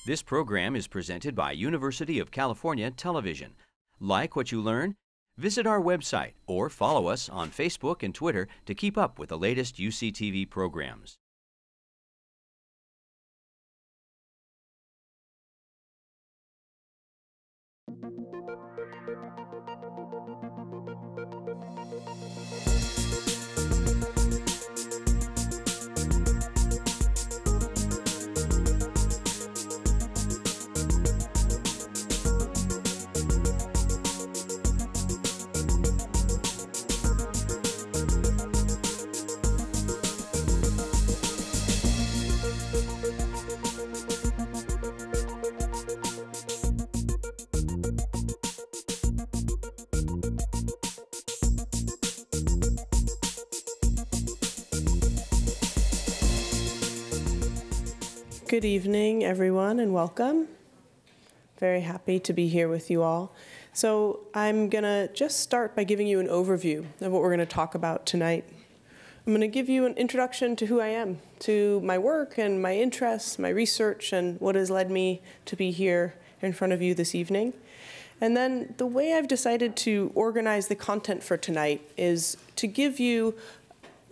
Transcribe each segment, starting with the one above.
This program is presented by University of California Television. Like what you learn? Visit our website or follow us on Facebook and Twitter to keep up with the latest UCTV programs. Good evening, everyone, and welcome. Very happy to be here with you all. So I'm going to just start by giving you an overview of what we're going to talk about tonight. I'm going to give you an introduction to who I am, to my work and my interests, my research, and what has led me to be here in front of you this evening. And then the way I've decided to organize the content for tonight is to give you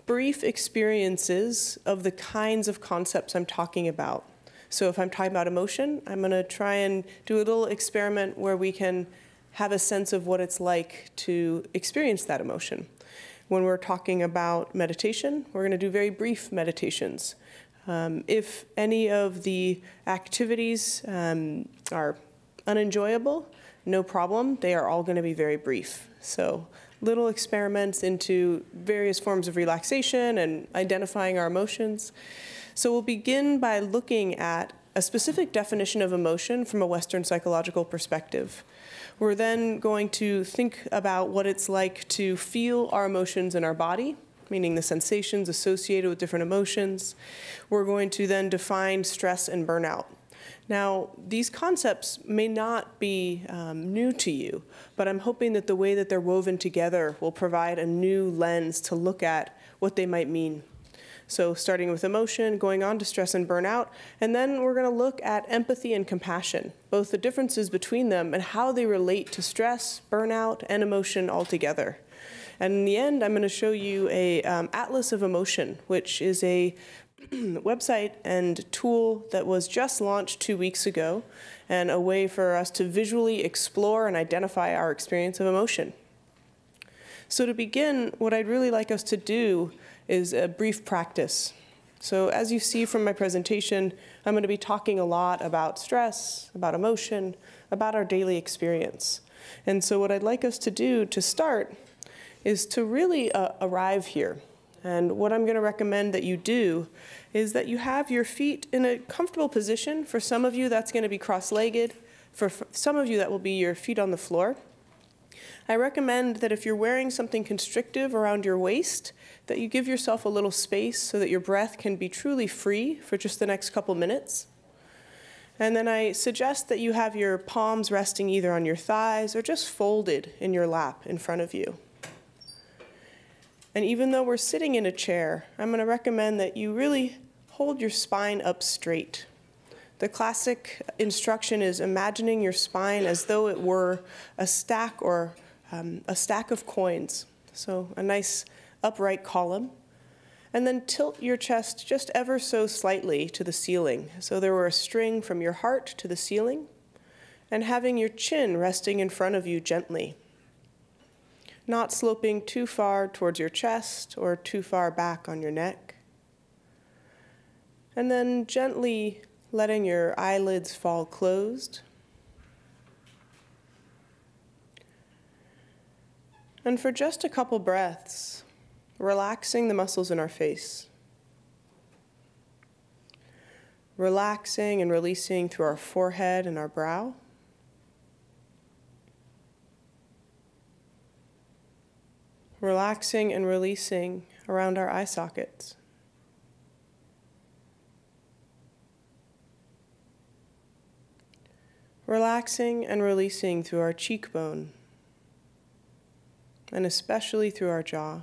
brief experiences of the kinds of concepts I'm talking about. So if I'm talking about emotion, I'm going to try and do a little experiment where we can have a sense of what it's like to experience that emotion. When we're talking about meditation, we're going to do very brief meditations. If any of the activities are unenjoyable, no problem. They are all going to be very brief. So little experiments into various forms of relaxation and identifying our emotions. So we'll begin by looking at a specific definition of emotion from a Western psychological perspective. We're then going to think about what it's like to feel our emotions in our body, meaning the sensations associated with different emotions. We're going to then define stress and burnout. Now, these concepts may not be new to you, but I'm hoping that the way that they're woven together will provide a new lens to look at what they might mean. So starting with emotion, going on to stress and burnout, and then we're going to look at empathy and compassion, both the differences between them and how they relate to stress, burnout, and emotion altogether. And in the end, I'm going to show you a Atlas of Emotion, which is a website and tool that was just launched 2 weeks ago, and a way for us to visually explore and identify our experience of emotion. So to begin, what I'd really like us to do is a brief practice. So as you see from my presentation, I'm going to be talking a lot about stress, about emotion, about our daily experience. And so what I'd like us to do to start is to really arrive here. And what I'm going to recommend that you do is that you have your feet in a comfortable position. For some of you, that's going to be cross-legged. For some of you, that will be your feet on the floor. I recommend that if you're wearing something constrictive around your waist, that you give yourself a little space so that your breath can be truly free for just the next couple minutes. And then I suggest that you have your palms resting either on your thighs or just folded in your lap in front of you. And even though we're sitting in a chair, I'm going to recommend that you really hold your spine up straight. The classic instruction is imagining your spine as though it were a stack or a stack of coins. So a nice upright column. And then tilt your chest just ever so slightly to the ceiling. So there were a string from your heart to the ceiling, and having your chin resting in front of you gently. Not sloping too far towards your chest or too far back on your neck. And then gently letting your eyelids fall closed. And for just a couple breaths, relaxing the muscles in our face. Relaxing and releasing through our forehead and our brow. Relaxing and releasing around our eye sockets. Relaxing and releasing through our cheekbone, and especially through our jaw.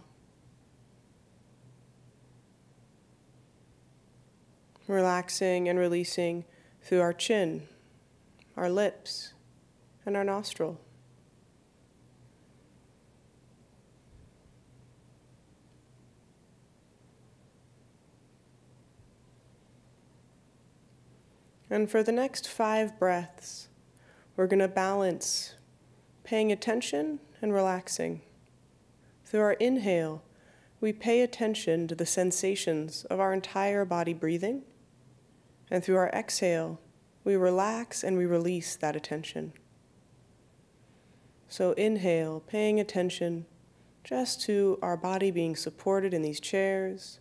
Relaxing and releasing through our chin, our lips, and our nostril. And for the next 5 breaths, we're going to balance paying attention and relaxing. Through our inhale, we pay attention to the sensations of our entire body breathing. And through our exhale, we relax and we release that attention. So inhale, paying attention just to our body being supported in these chairs,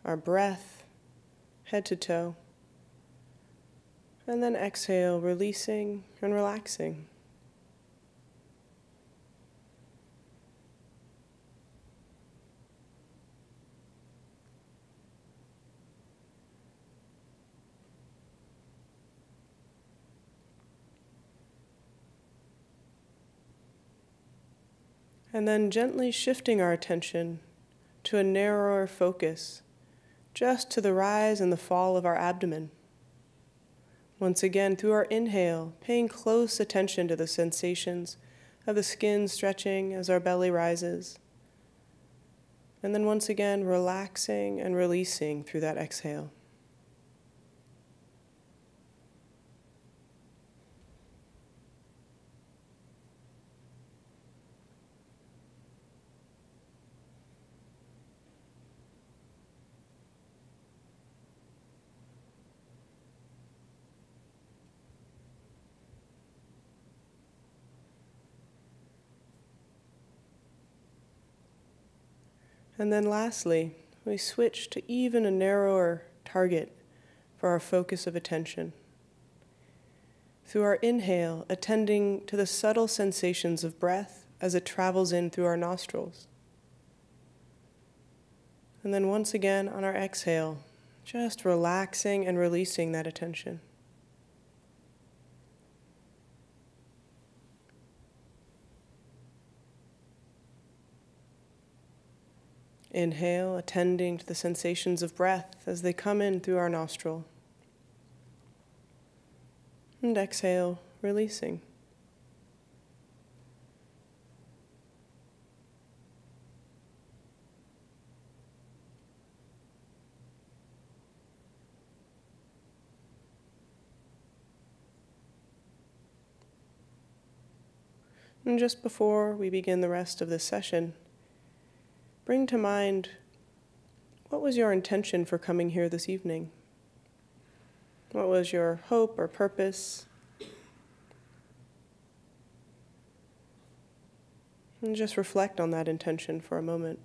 our breath, head to toe. And then exhale, releasing and relaxing. And then gently shifting our attention to a narrower focus, just to the rise and the fall of our abdomen. Once again, through our inhale, paying close attention to the sensations of the skin stretching as our belly rises. And then once again, relaxing and releasing through that exhale. And then lastly, we switch to even a narrower target for our focus of attention. Through our inhale, attending to the subtle sensations of breath as it travels in through our nostrils. And then once again on our exhale, just relaxing and releasing that attention. Inhale, attending to the sensations of breath as they come in through our nostril. And exhale, releasing. And just before we begin the rest of this session, bring to mind, what was your intention for coming here this evening? What was your hope or purpose? And just reflect on that intention for a moment.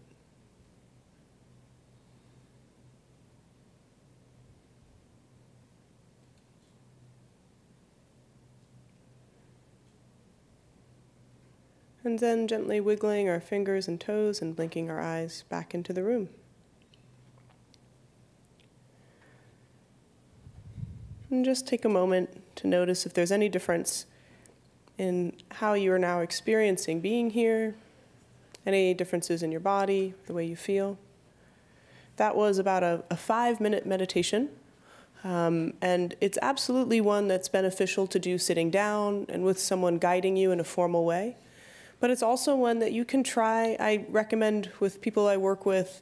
And then gently wiggling our fingers and toes and blinking our eyes back into the room. And just take a moment to notice if there's any difference in how you are now experiencing being here, any differences in your body, the way you feel. That was about a 5-minute meditation, and it's absolutely one that's beneficial to do sitting down and with someone guiding you in a formal way. But it's also one that you can try. I recommend with people I work with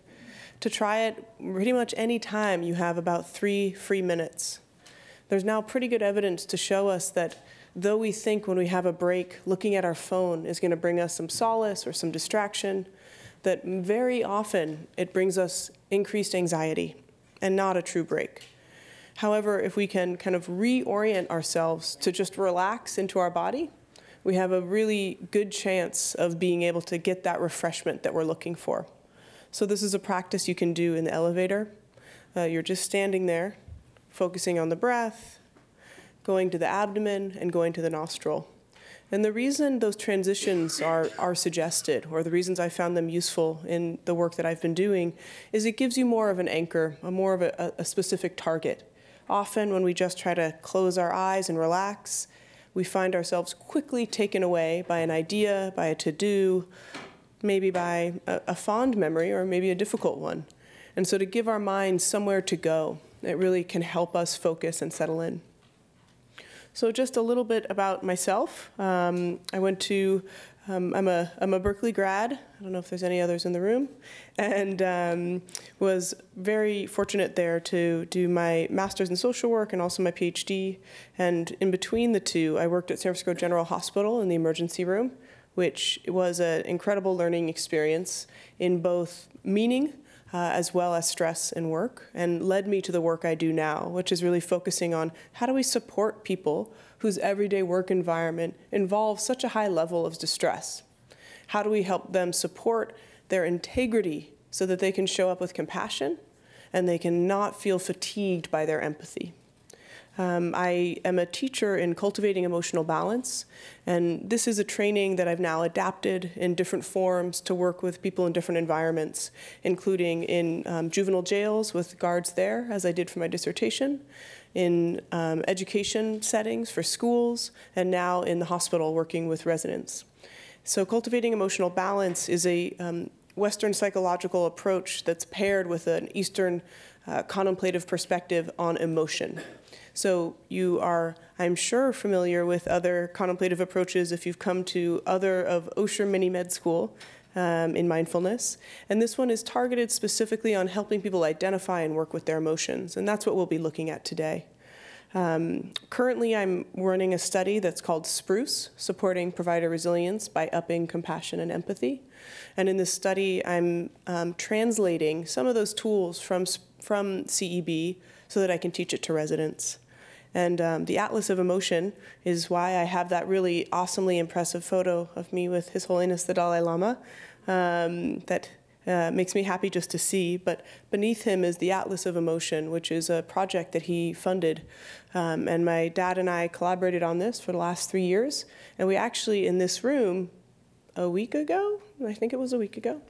to try it pretty much any time you have about 3 free minutes. There's now pretty good evidence to show us that though we think when we have a break, looking at our phone is going to bring us some solace or some distraction, that very often it brings us increased anxiety and not a true break. However, if we can kind of reorient ourselves to just relax into our body, we have a really good chance of being able to get that refreshment that we're looking for. So this is a practice you can do in the elevator. You're just standing there, focusing on the breath, going to the abdomen, and going to the nostril. And the reason those transitions are suggested, or the reasons I found them useful in the work that I've been doing, is it gives you more of an anchor, more of a specific target. Often when we just try to close our eyes and relax, we find ourselves quickly taken away by an idea, by a to-do, maybe by a fond memory or maybe a difficult one. And so to give our minds somewhere to go, it really can help us focus and settle in. So just a little bit about myself. I went to, I'm a Berkeley grad. I don't know if there's any others in the room. And was very fortunate there to do my master's in social work and also my PhD. And in between the two, I worked at San Francisco General Hospital in the emergency room, which was an incredible learning experience in both meaning as well as stress and work, and led me to the work I do now, which is really focusing on how do we support people whose everyday work environment involves such a high level of distress? How do we help them support their integrity so that they can show up with compassion and they can not feel fatigued by their empathy? I am a teacher in cultivating emotional balance, and this is a training that I've now adapted in different forms to work with people in different environments, including in juvenile jails with guards there, as I did for my dissertation, in education settings for schools, and now in the hospital working with residents. So cultivating emotional balance is a Western psychological approach that's paired with an Eastern contemplative perspective on emotion. So you are, I'm sure, familiar with other contemplative approaches if you've come to other of Osher Mini Med School in mindfulness. And this one is targeted specifically on helping people identify and work with their emotions. And that's what we'll be looking at today. Currently, I'm running a study that's called SPRUCE, Supporting Provider Resilience by Upping Compassion and Empathy. And in this study, I'm translating some of those tools from CEB so that I can teach it to residents. And the Atlas of Emotion is why I have that really awesomely impressive photo of me with His Holiness the Dalai Lama that makes me happy just to see. But beneath him is the Atlas of Emotion, which is a project that he funded. And my dad and I collaborated on this for the last 3 years. And we actually, in this room, a week ago, I think it was a week ago,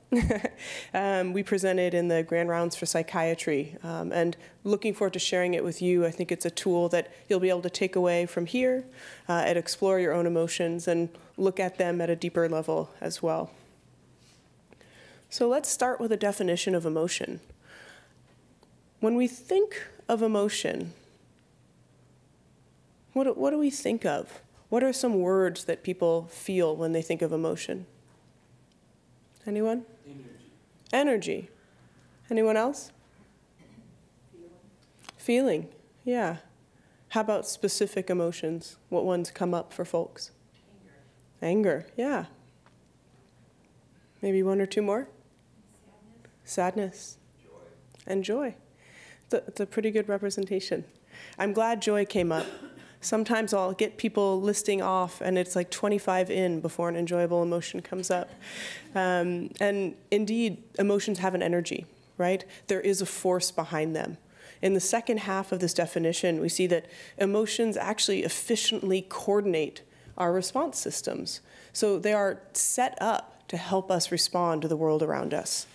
we presented in the Grand Rounds for Psychiatry, and looking forward to sharing it with you. I think it's a tool that you'll be able to take away from here and explore your own emotions and look at them at a deeper level as well. So let's start with a definition of emotion. When we think of emotion, what do we think of? What are some words that people feel when they think of emotion? Anyone? Energy. Energy. Anyone else? Feeling. Yeah. How about specific emotions? What ones come up for folks? Anger. Yeah. Maybe one or two more? Sadness. Joy. And joy. It's a pretty good representation. I'm glad joy came up. Sometimes I'll get people listing off, and it's like 25 in before an enjoyable emotion comes up. And indeed, emotions have an energy, right? There is a force behind them. In the second half of this definition, we see that emotions actually efficiently coordinate our response systems. So they are set up to help us respond to the world around us.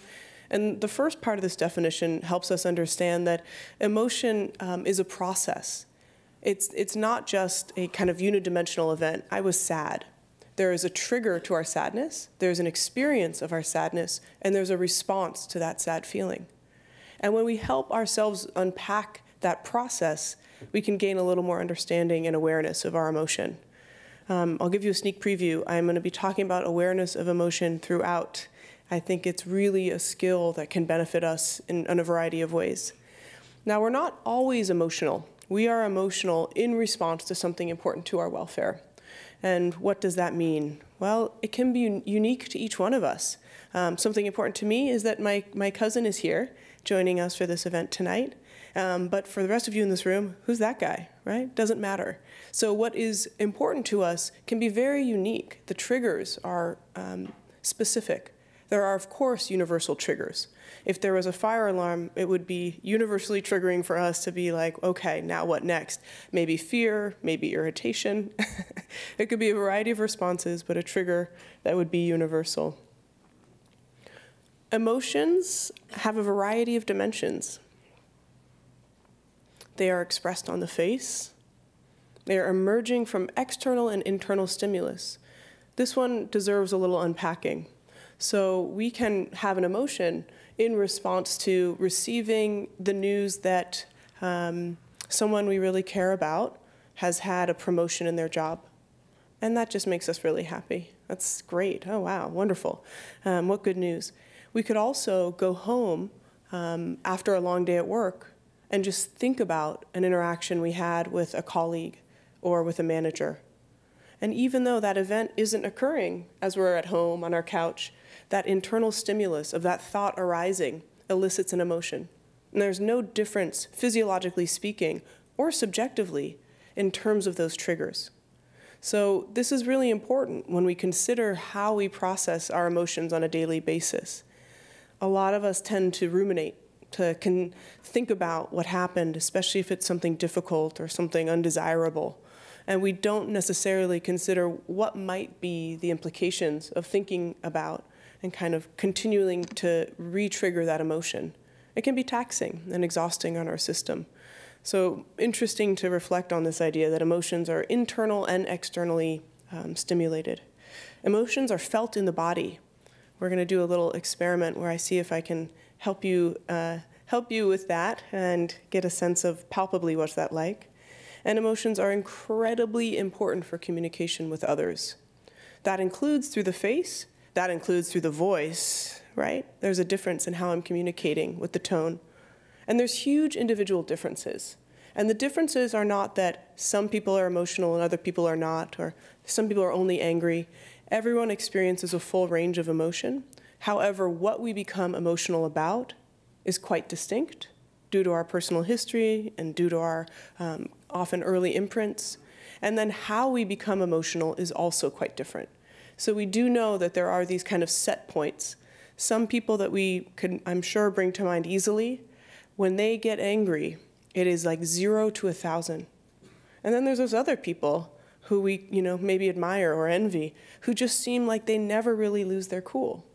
And the first part of this definition helps us understand that emotion is a process. It's not just a kind of unidimensional event. I was sad. There is a trigger to our sadness, there's an experience of our sadness, and there's a response to that sad feeling. And when we help ourselves unpack that process, we can gain a little more understanding and awareness of our emotion. I'll give you a sneak preview. I'm going to be talking about awareness of emotion throughout. I think it's really a skill that can benefit us in a variety of ways. Now, we're not always emotional. We are emotional in response to something important to our welfare. And what does that mean? Well, it can be unique to each one of us. Something important to me is that my cousin is here joining us for this event tonight. But for the rest of you in this room, who's that guy, right? Doesn't matter. So what is important to us can be very unique. The triggers are specific. There are, of course, universal triggers. If there was a fire alarm, it would be universally triggering for us to be like, okay, now what next? Maybe fear, maybe irritation. It could be a variety of responses, but a trigger that would be universal. Emotions have a variety of dimensions. They are expressed on the face. They are emerging from external and internal stimulus. This one deserves a little unpacking. So we can have an emotion in response to receiving the news that someone we really care about has had a promotion in their job. And that just makes us really happy. That's great. Oh, wow, wonderful. What good news. We could also go home after a long day at work and just think about an interaction we had with a colleague or with a manager. And even though that event isn't occurring as we're at home on our couch, that internal stimulus of that thought arising elicits an emotion. And there's no difference, physiologically speaking, or subjectively, in terms of those triggers. So this is really important when we consider how we process our emotions on a daily basis. A lot of us tend to ruminate, to think about what happened, especially if it's something difficult or something undesirable. And we don't necessarily consider what might be the implications of thinking about and kind of continuing to re-trigger that emotion. It can be taxing and exhausting on our system. So interesting to reflect on this idea that emotions are internal and externally stimulated. Emotions are felt in the body. We're going to do a little experiment where I see if I can help you with that and get a sense of palpably what's that like. And emotions are incredibly important for communication with others. That includes through the face, that includes through the voice, right? There's a difference in how I'm communicating with the tone. And there's huge individual differences. And the differences are not that some people are emotional and other people are not, or some people are only angry. Everyone experiences a full range of emotion. However, what we become emotional about is quite distinct due to our personal history and due to our often early imprints. And then how we become emotional is also quite different. So we do know that there are these kind of set points. Some people that we could, I'm sure, bring to mind easily, when they get angry, it is like 0 to 1,000. And then there's those other people who we, maybe admire or envy, who just seem like they never really lose their cool.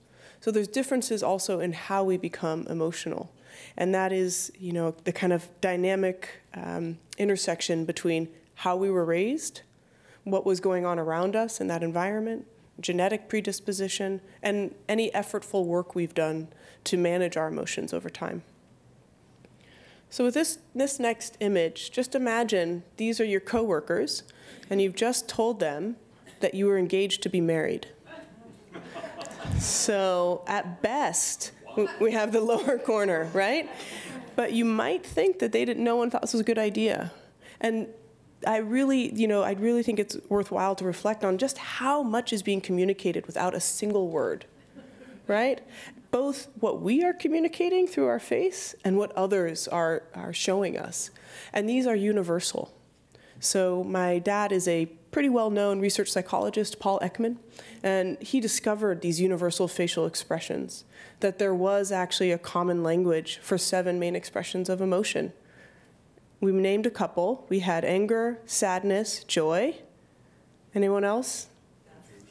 So there's differences also in how we become emotional. And that is, the kind of dynamic intersection between how we were raised, what was going on around us in that environment, genetic predisposition, and any effortful work we've done to manage our emotions over time. So with this next image, just imagine these are your coworkers, and you've just told them that you were engaged to be married. So at best, we have the lower corner, right? But you might think that no one thought this was a good idea. And I really think it's worthwhile to reflect on just how much is being communicated without a single word, right? Both what we are communicating through our face and what others are showing us. And these are universal. So my dad is a pretty well-known research psychologist, Paul Ekman, and he discovered these universal facial expressions, that there was actually a common language for 7 main expressions of emotion. We named a couple. We had anger, sadness, joy. Anyone else?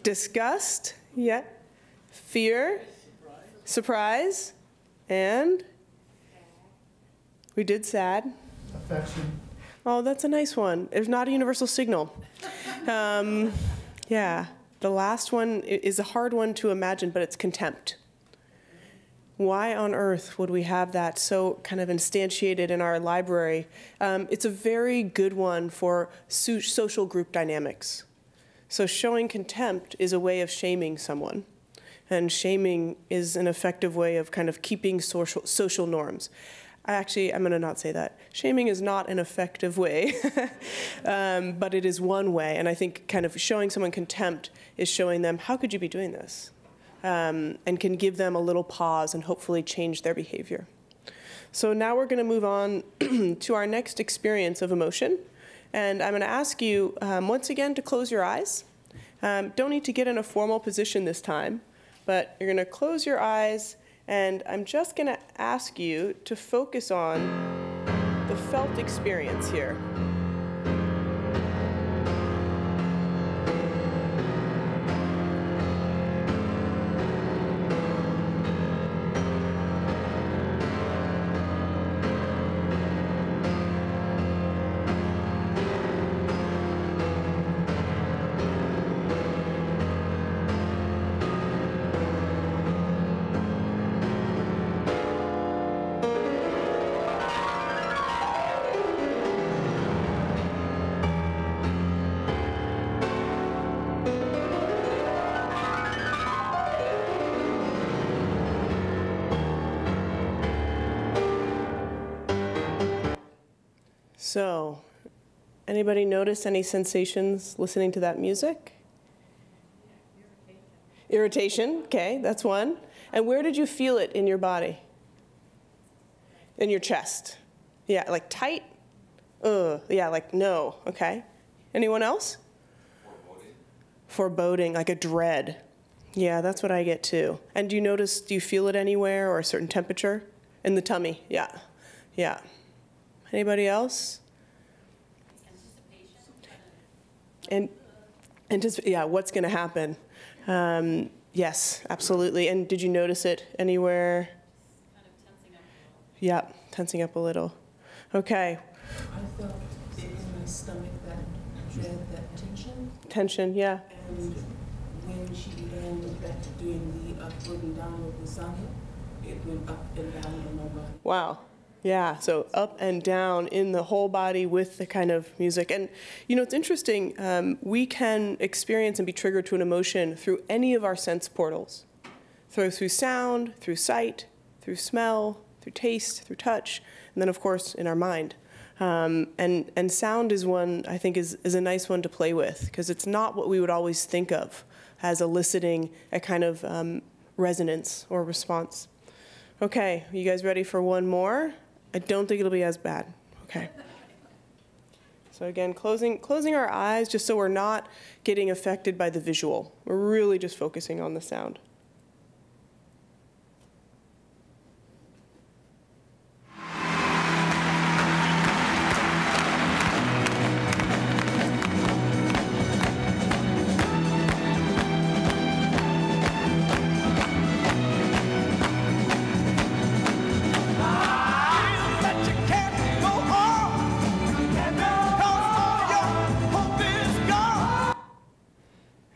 Disgust, yeah. Fear, surprise, and we did sad. Affection. Oh, that's a nice one. There's not a universal signal. Yeah, the last one is a hard one to imagine, but it's contempt. Why on earth would we have that so kind of instantiated in our library? It's a very good one for social group dynamics. So showing contempt is a way of shaming someone. And shaming is an effective way of kind of keeping social norms. I'm going to not say that. Shaming is not an effective way, but it is one way. And I think kind of showing someone contempt is showing them, how could you be doing this? And can give them a little pause and hopefully change their behavior. So now we're going to move on to our next experience of emotion. And I'm going to ask you, once again, to close your eyes. Don't need to get in a formal position this time, but you're going to close your eyes. And I'm just going to ask you to focus on the felt experience here. So, anybody notice any sensations listening to that music? Irritation, okay, that's one. And where did you feel it in your body? In your chest? Yeah, like tight? Yeah, like no, okay. Anyone else? Foreboding, like a dread. Yeah, that's what I get too. And do you feel it anywhere or a certain temperature? In the tummy, yeah, yeah. Anybody else? Yeah, what's gonna happen? Yes, absolutely. And did you notice it anywhere? Kind of tensing up a little. Yeah, tensing up a little. Okay. I felt it in my stomach, that dread, that tension. Tension, yeah. And when she began doing the upward and downward lasagna, it went up and down in my body. Wow. Yeah, so up and down in the whole body with the kind of music. And, it's interesting. We can experience and be triggered to an emotion through any of our sense portals. Through sound, through sight, through smell, through taste, through touch, and then, of course, in our mind. And sound is one, I think, is a nice one to play with, because it's not what we would always think of as eliciting a kind of resonance or response. Okay, you guys ready for one more? I don't think it'll be as bad. Okay. So again, closing our eyes just so we're not getting affected by the visual. We're really just focusing on the sound.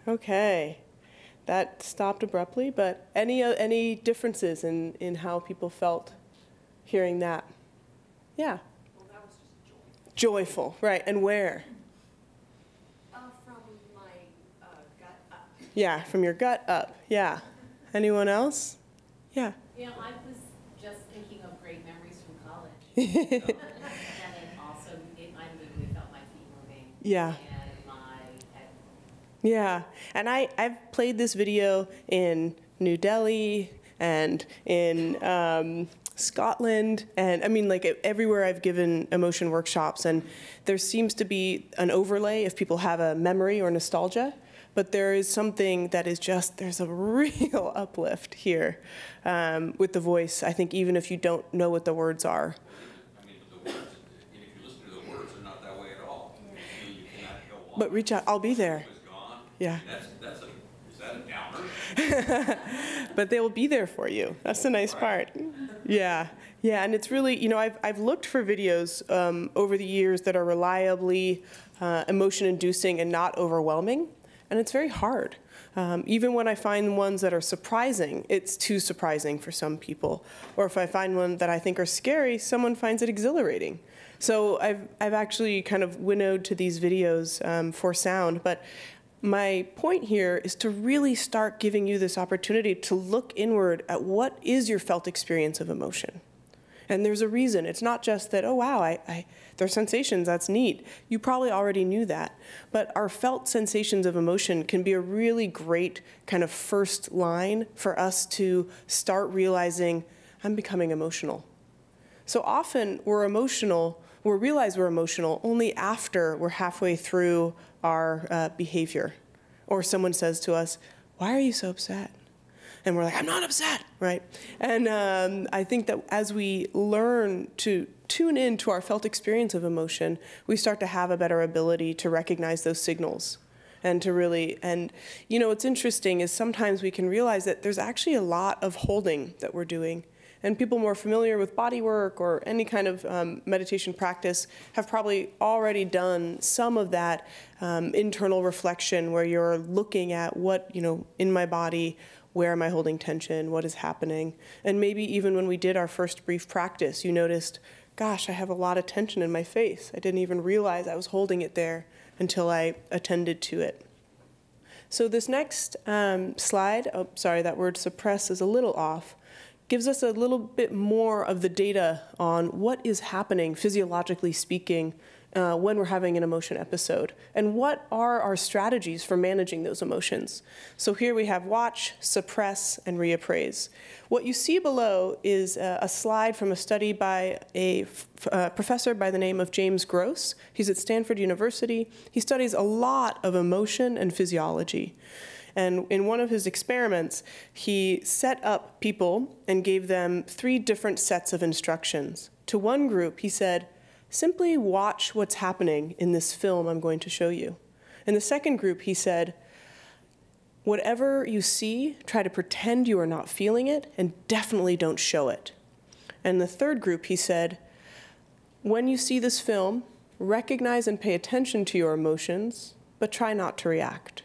Okay, that stopped abruptly, but any differences in how people felt hearing that? Yeah. Well, that was just Joyful, right, and where? from my gut up. Yeah, from your gut up, yeah. Anyone else? Yeah. I was just thinking of great memories from college. And then also, I literally felt my feet moving. Yeah. And my head. Yeah, and I've played this video in New Delhi and in Scotland, and I mean, like everywhere I've given emotion workshops, and there seems to be an overlay if people have a memory or nostalgia, but there is something that is just, there's a real uplift here with the voice, I think, even if you don't know what the words are. I mean, but the words, if you listen to the words, they're not that way at all. You cannot go on. But reach out, I'll be there. Is gone. Yeah. Is that a downer? But they will be there for you. That's the nice part. Yeah, yeah, and it's really, I've looked for videos over the years that are reliably emotion-inducing and not overwhelming, and it's very hard. Even when I find ones that are surprising, it's too surprising for some people. Or if I find one that I think are scary, someone finds it exhilarating. So I've actually kind of winnowed to these videos for sound, but my point here is to really start giving you this opportunity to look inward at what is your felt experience of emotion. And there's a reason. It's not just that, oh, wow, there's sensations, that's neat. You probably already knew that. But our felt sensations of emotion can be a really great kind of first line for us to start realizing, I'm becoming emotional. So often we'll realize we're emotional only after we're halfway through our behavior. Or someone says to us, why are you so upset? And we're like, I'm not upset, right? And I think that as we learn to tune in to our felt experience of emotion, we start to have a better ability to recognize those signals. And to really, what's interesting is sometimes we can realize that there's actually a lot of holding that we're doing. And people more familiar with body work or any kind of meditation practice have probably already done some of that internal reflection where you're looking at what, in my body, where am I holding tension, what is happening? And maybe even when we did our first brief practice, you noticed, gosh, I have a lot of tension in my face. I didn't even realize I was holding it there until I attended to it. So this next slide, oh, sorry, that word suppress is a little off. gives us a little bit more of the data on what is happening, physiologically speaking, when we're having an emotion episode, and what are our strategies for managing those emotions. So here we have watch, suppress, and reappraise. What you see below is a slide from a study by a professor by the name of James Gross. He's at Stanford University. He studies a lot of emotion and physiology. And in one of his experiments, he set up people and gave them 3 different sets of instructions. To one group, he said, simply watch what's happening in this film I'm going to show you. In the second group, he said, whatever you see, try to pretend you are not feeling it, and definitely don't show it. And the third group, he said, when you see this film, recognize and pay attention to your emotions, but try not to react.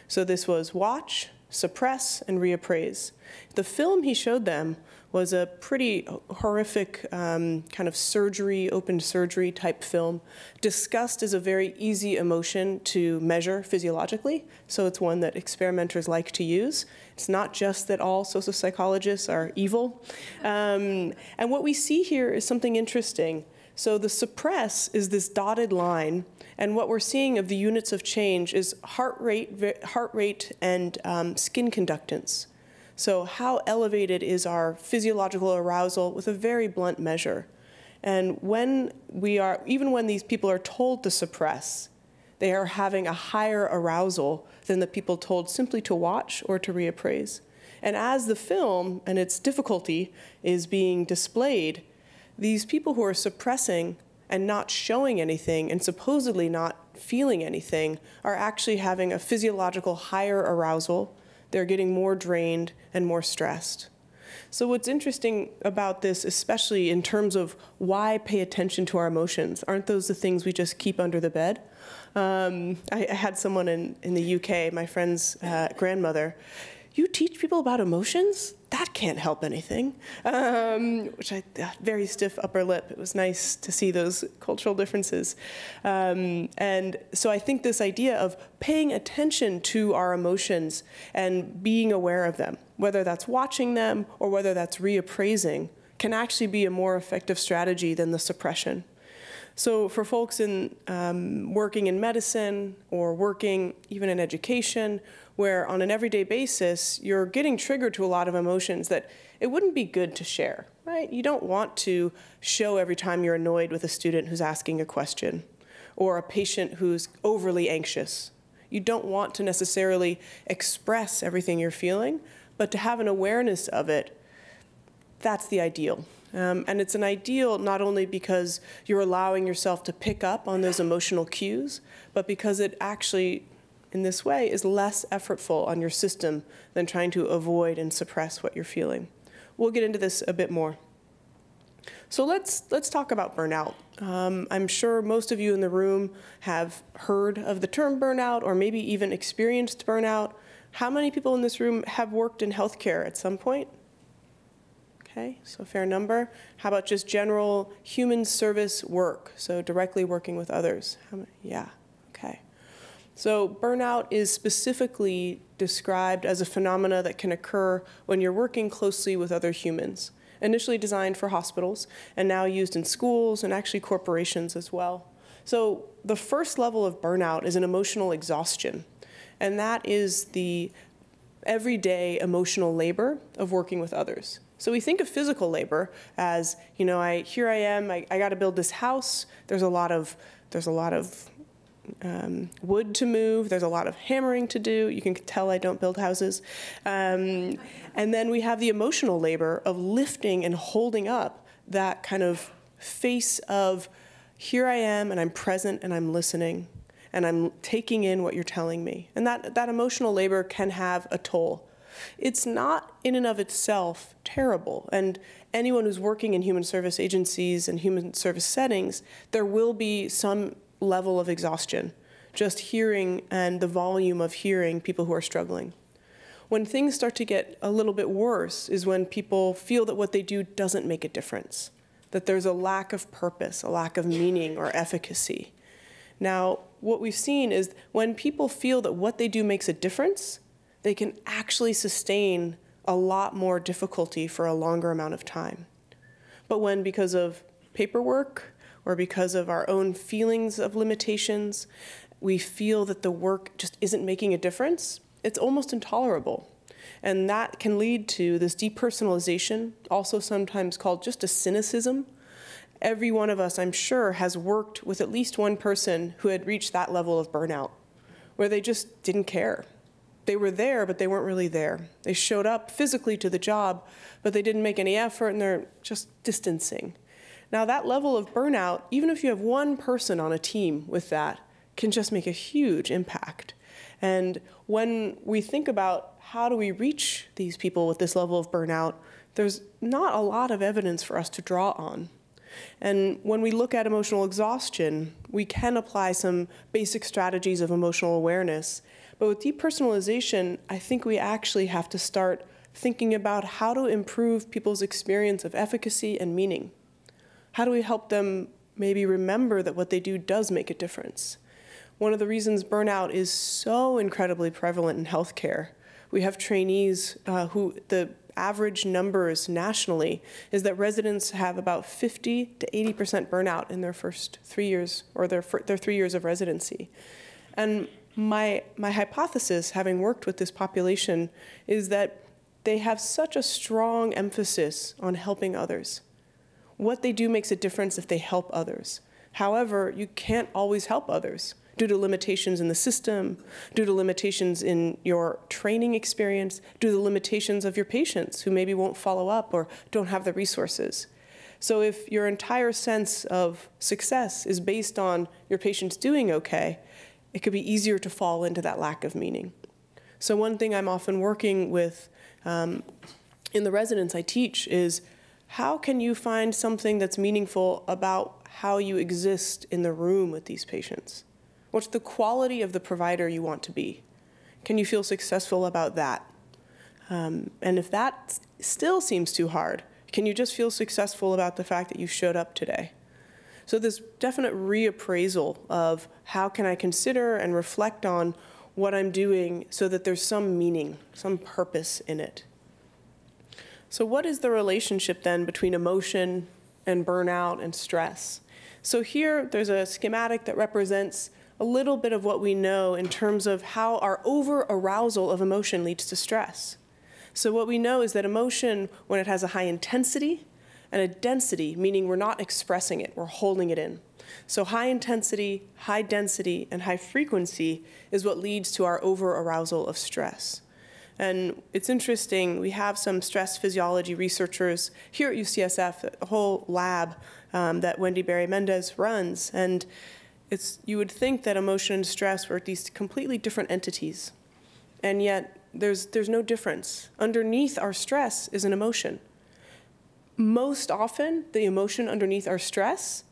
So this was watch, suppress, and reappraise. The film he showed them was a pretty horrific kind of surgery, open surgery type film. Disgust is a very easy emotion to measure physiologically, so it's one that experimenters like to use. It's not just that all social psychologists are evil. And what we see here is something interesting. So the suppress is this dotted line, and what we're seeing of the units of change is heart rate and skin conductance. So how elevated is our physiological arousal with a very blunt measure. And even when these people are told to suppress, they are having a higher arousal than the people told simply to watch or to reappraise. And as the film and its difficulty is being displayed, these people who are suppressing and not showing anything and supposedly not feeling anything are actually having a physiological higher arousal. They're getting more drained and more stressed. So what's interesting about this, especially in terms of why pay attention to our emotions, aren't those the things we just keep under the bed? I had someone in the UK, my friend's grandmother. You teach people about emotions? That can't help anything. Very stiff upper lip. It was nice to see those cultural differences. And so I think this idea of paying attention to our emotions and being aware of them, whether that's watching them or whether that's reappraising, can actually be a more effective strategy than the suppression. So for folks in working in medicine or working even in education, where on an everyday basis, you're getting triggered to a lot of emotions that it wouldn't be good to share, right? You don't want to show every time you're annoyed with a student who's asking a question or a patient who's overly anxious. You don't want to necessarily express everything you're feeling, but to have an awareness of it, that's the ideal. And it's an ideal not only because you're allowing yourself to pick up on those emotional cues, but because it actually, in this way, is less effortful on your system than trying to avoid and suppress what you're feeling. We'll get into this a bit more. So let's talk about burnout. I'm sure most of you in the room have heard of the term burnout or maybe even experienced burnout. How many people in this room have worked in healthcare at some point? Okay, so a fair number. How about just general human service work, so directly working with others? How many? Yeah, okay. So burnout is specifically described as a phenomena that can occur when you're working closely with other humans, initially designed for hospitals and now used in schools and actually corporations as well. So the first level of burnout is an emotional exhaustion, and that is the everyday emotional labor of working with others. So we think of physical labor as, you know, here I am, I got to build this house. There's a lot of wood to move. There's a lot of hammering to do. You can tell I don't build houses. And then we have the emotional labor of lifting and holding up that kind of face of, here I am, and I'm present, and I'm listening, and I'm taking in what you're telling me. And that emotional labor can have a toll. It's not in and of itself terrible, and anyone who's working in human service agencies and human service settings, there will be some level of exhaustion, just hearing and the volume of hearing people who are struggling. When things start to get a little bit worse is when people feel that what they do doesn't make a difference, that there's a lack of purpose, a lack of meaning or efficacy. Now, what we've seen is when people feel that what they do makes a difference, they can actually sustain a lot more difficulty for a longer amount of time. But when, because of paperwork or because of our own feelings of limitations, we feel that the work just isn't making a difference, it's almost intolerable. And that can lead to this depersonalization, also sometimes called just a cynicism. Every one of us, I'm sure, has worked with at least one person who had reached that level of burnout, where they just didn't care. They were there, but they weren't really there. They showed up physically to the job, but they didn't make any effort, and they're just distancing. Now, that level of burnout, even if you have one person on a team with that, can just make a huge impact. And when we think about how do we reach these people with this level of burnout, there's not a lot of evidence for us to draw on. And when we look at emotional exhaustion, we can apply some basic strategies of emotional awareness. But with depersonalization, I think we actually have to start thinking about how to improve people's experience of efficacy and meaning. How do we help them maybe remember that what they do does make a difference? One of the reasons burnout is so incredibly prevalent in healthcare, we have trainees who the average numbers nationally is that residents have about 50 to 80% burnout in their first 3 years, or their 3 years of residency. And my hypothesis, having worked with this population, is that they have such a strong emphasis on helping others. What they do makes a difference if they help others. However, you can't always help others due to limitations in the system, due to limitations in your training experience, due to the limitations of your patients who maybe won't follow up or don't have the resources. So if your entire sense of success is based on your patients doing okay, it could be easier to fall into that lack of meaning. So one thing I'm often working with in the residents I teach is, how can you find something that's meaningful about how you exist in the room with these patients? What's the quality of the provider you want to be? Can you feel successful about that? And if that still seems too hard, can you just feel successful about the fact that you showed up today? So this definite reappraisal of how can I consider and reflect on what I'm doing so that there's some meaning, some purpose in it. So what is the relationship then between emotion and burnout and stress? So here there's a schematic that represents a little bit of what we know in terms of how our over-arousal of emotion leads to stress. So what we know is that emotion, when it has a high intensity and a density, meaning we're not expressing it, we're holding it in. So high intensity, high density, and high frequency is what leads to our over-arousal of stress. And it's interesting, we have some stress physiology researchers here at UCSF, a whole lab that Wendy Berry-Mendez runs, and you would think that emotion and stress were these completely different entities, and yet there's no difference. Underneath our stress is an emotion. Most often, the emotion underneath our stress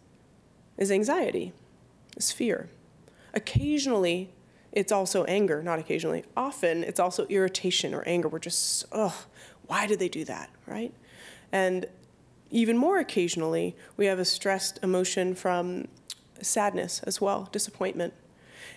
is anxiety, is fear. Occasionally, it's also anger, not occasionally. Often, it's also irritation or anger. We're just, why did they do that, right? And even more occasionally, we have a stressed emotion from sadness as well, disappointment.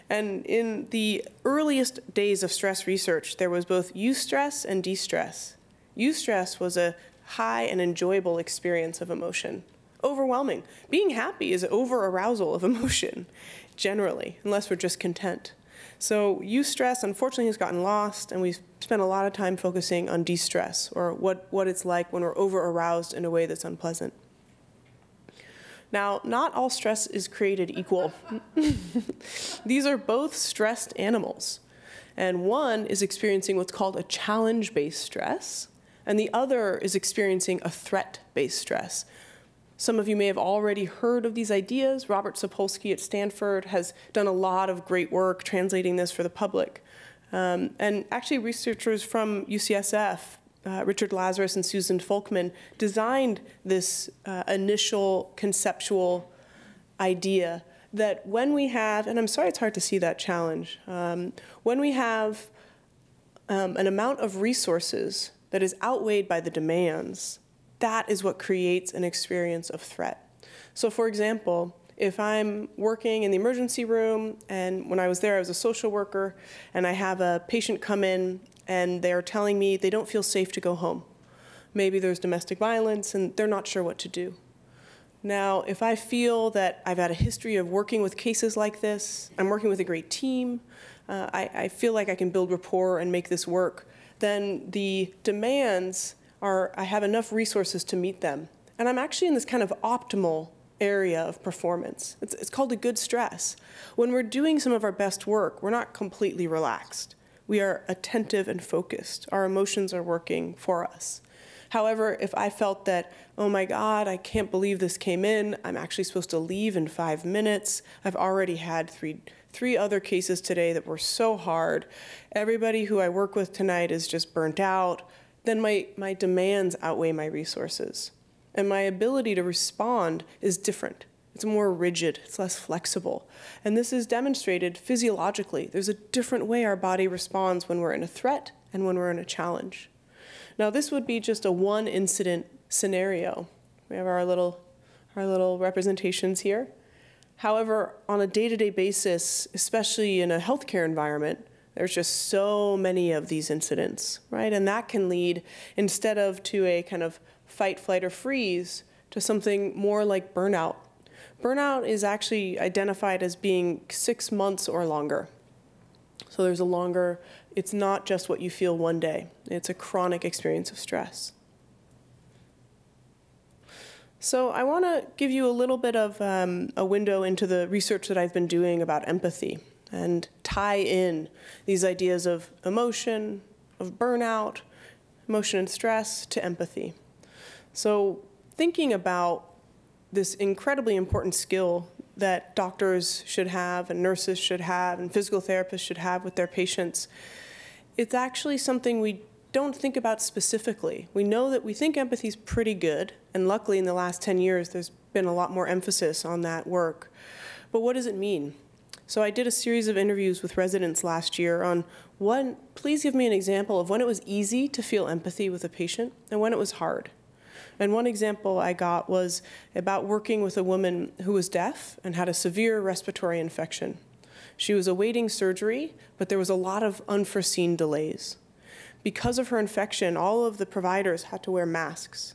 And in the earliest days of stress research, there was both eustress and distress. Eustress was a high and enjoyable experience of emotion. Overwhelming. Being happy is over-arousal of emotion, generally, unless we're just content. So eustress, unfortunately, has gotten lost, and we've spent a lot of time focusing on distress, or what it's like when we're over-aroused in a way that's unpleasant. Now, not all stress is created equal. These are both stressed animals, and one is experiencing what's called a challenge-based stress, and the other is experiencing a threat-based stress. Some of you may have already heard of these ideas. Robert Sapolsky at Stanford has done a lot of great work translating this for the public. And actually, researchers from UCSF, Richard Lazarus and Susan Folkman, designed this initial conceptual idea that when we have, and I'm sorry it's hard to see that challenge, when we have an amount of resources that is outweighed by the demands, that is what creates an experience of threat. So for example, if I'm working in the emergency room, and when I was there I was a social worker, and I have a patient come in and they're telling me they don't feel safe to go home. Maybe there's domestic violence and they're not sure what to do. Now, if I feel that I've had a history of working with cases like this, I'm working with a great team, I feel like I can build rapport and make this work, then the demands are, I have enough resources to meet them. And I'm actually in this kind of optimal area of performance. It's called a good stress. When we're doing some of our best work, we're not completely relaxed. We are attentive and focused. Our emotions are working for us. However, if I felt that, oh my God, I can't believe this came in, I'm actually supposed to leave in 5 minutes, I've already had three other cases today that were so hard, everybody who I work with tonight is just burnt out, then my demands outweigh my resources. And my ability to respond is different. It's more rigid, it's less flexible. And this is demonstrated physiologically. There's a different way our body responds when we're in a threat and when we're in a challenge. Now, this would be just a one incident scenario. We have our little representations here. However, on a day-to-day basis, especially in a healthcare environment, there's just so many of these incidents, right? And that can lead, instead of to a kind of fight, flight, or freeze, to something more like burnout. Burnout is actually identified as being 6 months or longer. So there's a longer, it's not just what you feel one day. It's a chronic experience of stress. So I want to give you a little bit of a window into the research that I've been doing about empathy and tie in these ideas of emotion, of burnout, emotion and stress to empathy. So thinking about this incredibly important skill that doctors should have and nurses should have and physical therapists should have with their patients, it's actually something we don't think about specifically. We know that we think empathy is pretty good, and luckily in the last 10 years there's been a lot more emphasis on that work. But what does it mean? So I did a series of interviews with residents last year on please give me an example of when it was easy to feel empathy with a patient and when it was hard. And one example I got was about working with a woman who was deaf and had a severe respiratory infection. She was awaiting surgery, but there was a lot of unforeseen delays. Because of her infection, all of the providers had to wear masks.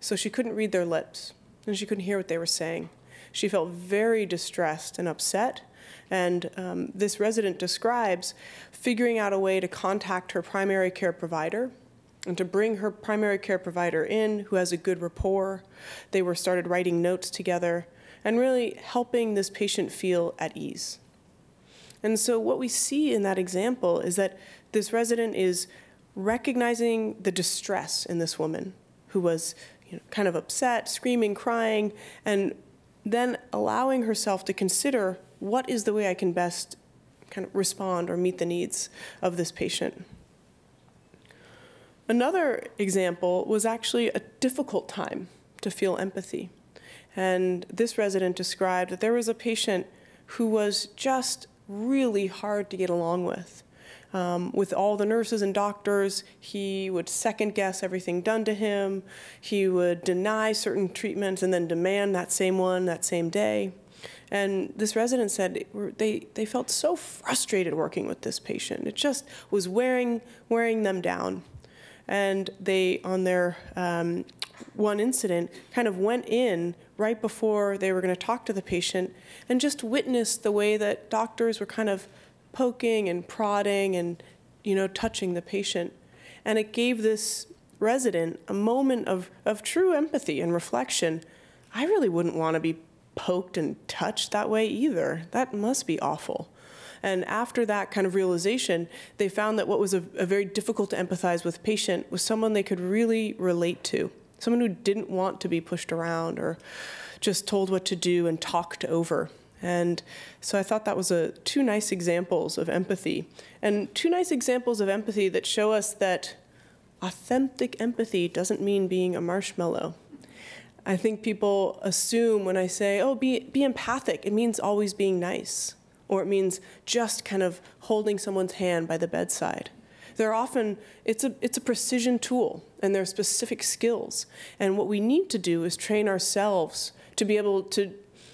So she couldn't read their lips, and she couldn't hear what they were saying. She felt very distressed and upset, and this resident describes figuring out a way to contact her primary care provider and to bring her primary care provider in, who has a good rapport. They started writing notes together and really helping this patient feel at ease. And so what we see in that example is that this resident is recognizing the distress in this woman who was kind of upset, screaming, crying, and then allowing herself to consider what is the way I can best kind of respond or meet the needs of this patient. Another example was actually a difficult time to feel empathy. And this resident described that there was a patient who was just really hard to get along with. With all the nurses and doctors, he would second guess everything done to him. He would deny certain treatments and then demand that same one that same day. And this resident said they felt so frustrated working with this patient. It just was wearing them down. And they, on their one incident, kind of went in right before they were going to talk to the patient and just witnessed the way that doctors were kind of poking and prodding and, touching the patient. And it gave this resident a moment of true empathy and reflection. I really wouldn't want to be poked and touched that way either. That must be awful. And after that kind of realization, they found that what was a very difficult to empathize with patient was someone they could really relate to, someone who didn't want to be pushed around or just told what to do and talked over. And so I thought that was two nice examples of empathy, and two nice examples of empathy that show us that authentic empathy doesn't mean being a marshmallow. I think people assume when I say, oh, be empathic, it means always being nice, or it means just kind of holding someone's hand by the bedside. They're often, it's a precision tool, and there are specific skills. And what we need to do is train ourselves to be able to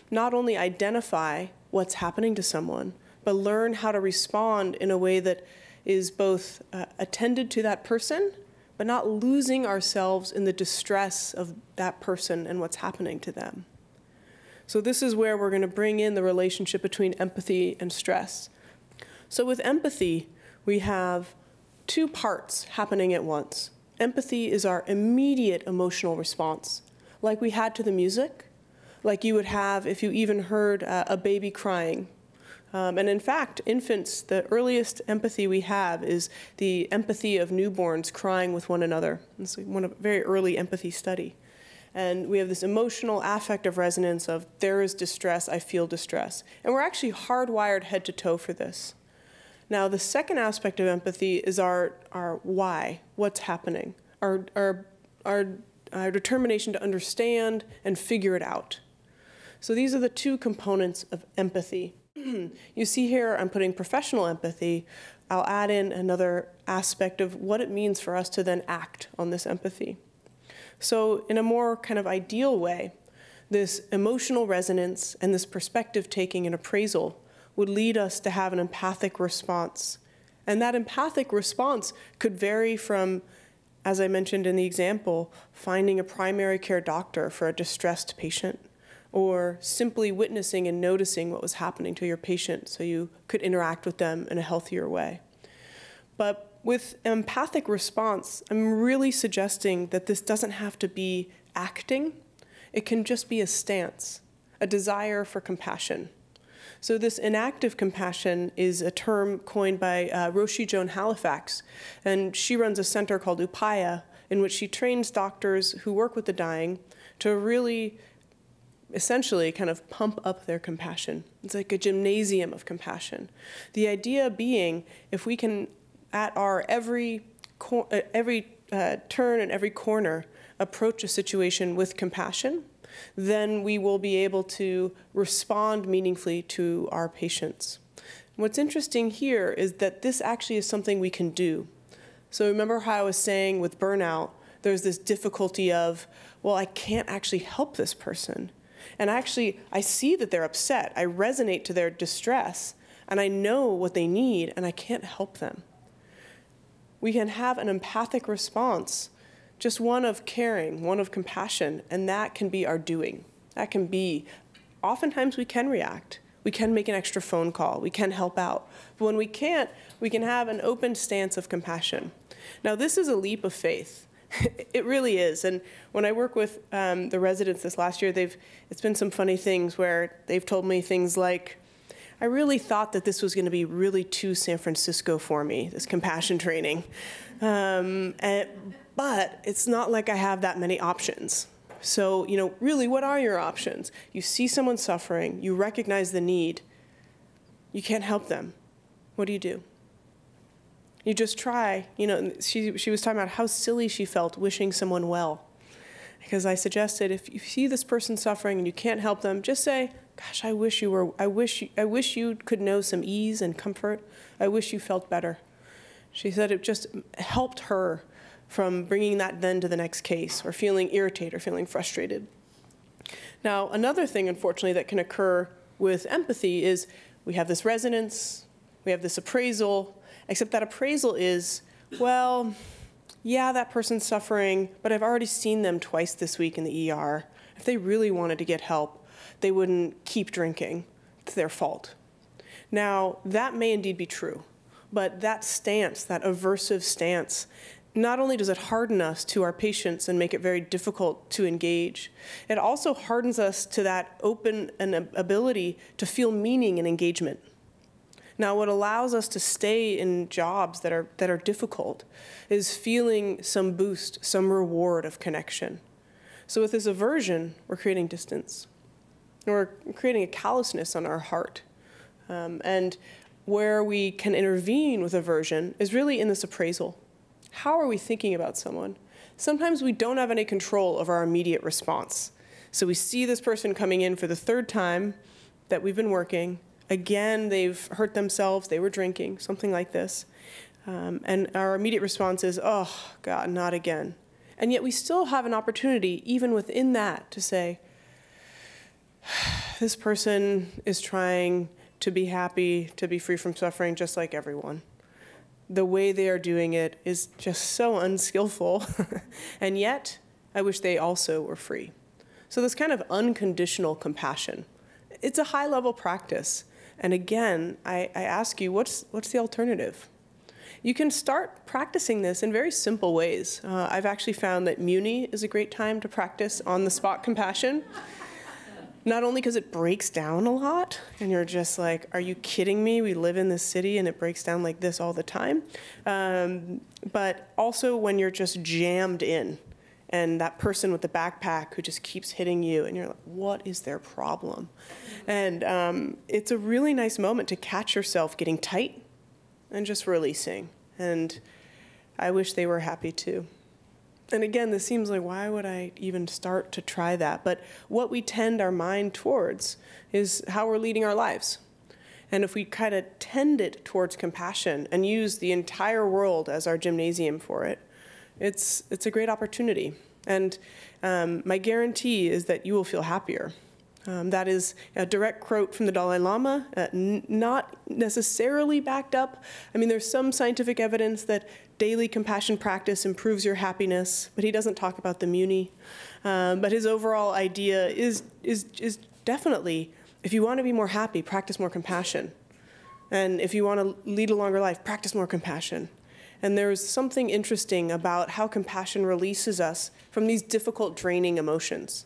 not only identify what's happening to someone, but learn how to respond in a way that is both attended to that person, but not losing ourselves in the distress of that person and what's happening to them. So this is where we're going to bring in the relationship between empathy and stress. So with empathy, we have two parts happening at once. Empathy is our immediate emotional response, like we had to the music, like you would have if you even heard a baby crying. And in fact, infants, the earliest empathy we have is the empathy of newborns crying with one another. It's a very early empathy study. And we have this emotional affective resonance of there is distress, I feel distress. And we're actually hardwired head to toe for this. Now, the second aspect of empathy is our why, what's happening, our determination to understand and figure it out. So these are the two components of empathy. You see here I'm putting professional empathy. I'll add in another aspect of what it means for us to then act on this empathy. So in a more kind of ideal way, this emotional resonance and this perspective taking and appraisal would lead us to have an empathic response. And that empathic response could vary from, as I mentioned in the example, finding a primary care doctor for a distressed patient, or simply witnessing and noticing what was happening to your patient so you could interact with them in a healthier way. But with empathic response, I'm really suggesting that this doesn't have to be acting. It can just be a stance, a desire for compassion. So this inactive compassion is a term coined by Roshi Joan Halifax, and she runs a center called Upaya, in which she trains doctors who work with the dying to really essentially kind of pump up their compassion. It's like a gymnasium of compassion. The idea being, if we can, at our every turn and every corner, approach a situation with compassion, then we will be able to respond meaningfully to our patients. What's interesting here is that this actually is something we can do. So remember how I was saying with burnout, there's this difficulty of, well, I can't actually help this person. And actually, I see that they're upset. I resonate to their distress, and I know what they need, and I can't help them. We can have an empathic response, just one of caring, one of compassion, and that can be our doing. That can be, oftentimes we can react. We can make an extra phone call. We can help out. But when we can't, we can have an open stance of compassion. Now, this is a leap of faith. It really is. And when I work with the residents this last year, it's been some funny things where they've told me things like, I really thought that this was going to be really too San Francisco for me, this compassion training. But it's not like I have that many options. So, really, what are your options? You see someone suffering, you recognize the need, you can't help them. What do? You just try. She was talking about how silly she felt wishing someone well. Because I suggested if you see this person suffering and you can't help them, just say, gosh, I wish you could know some ease and comfort. I wish you felt better. She said it just helped her from bringing that then to the next case, or feeling irritated or feeling frustrated. Now, another thing, unfortunately, that can occur with empathy is we have this resonance, we have this appraisal, except that appraisal is, well, yeah, that person's suffering, but I've already seen them twice this week in the ER. If they really wanted to get help, they wouldn't keep drinking. It's their fault. Now, that may indeed be true, but that stance, that aversive stance, not only does it harden us to our patients and make it very difficult to engage, it also hardens us to that open ability to feel meaning and engagement. Now, what allows us to stay in jobs that are difficult is feeling some boost, some reward of connection. So with this aversion, we're creating distance. We're creating a callousness on our heart. And where we can intervene with aversion is really in this appraisal. How are we thinking about someone? Sometimes we don't have any control of our immediate response. So we see this person coming in for the third time that we've been working. Again, they've hurt themselves, they were drinking, something like this. And our immediate response is, oh, God, not again. And yet we still have an opportunity, even within that, to say, this person is trying to be happy, to be free from suffering, just like everyone. the way they are doing it is just so unskillful, and yet I wish they also were free. So this kind of unconditional compassion, it's a high-level practice. And again, I ask you, what's the alternative? You can start practicing this in very simple ways. I've actually found that Muni is a great time to practice on-the-spot compassion. Not only because it breaks down a lot, and you're just like, are you kidding me? We live in this city and it breaks down like this all the time. But also when you're just jammed in, and that person with the backpack who just keeps hitting you, and you're like, what is their problem? And it's a really nice moment to catch yourself getting tight and just releasing. And I wish they were happy too. And again, this seems like, why would I even start to try that? But what we tend our mind towards is how we're leading our lives. And if we kind of tend it towards compassion and use the entire world as our gymnasium for it, it's a great opportunity. And my guarantee is that you will feel happier. That is a direct quote from the Dalai Lama, not necessarily backed up. I mean, there's some scientific evidence that daily compassion practice improves your happiness, but he doesn't talk about the Muni. But his overall idea is definitely, if you want to be more happy, practice more compassion. And if you want to lead a longer life, practice more compassion. And there's something interesting about how compassion releases us from these difficult, draining emotions.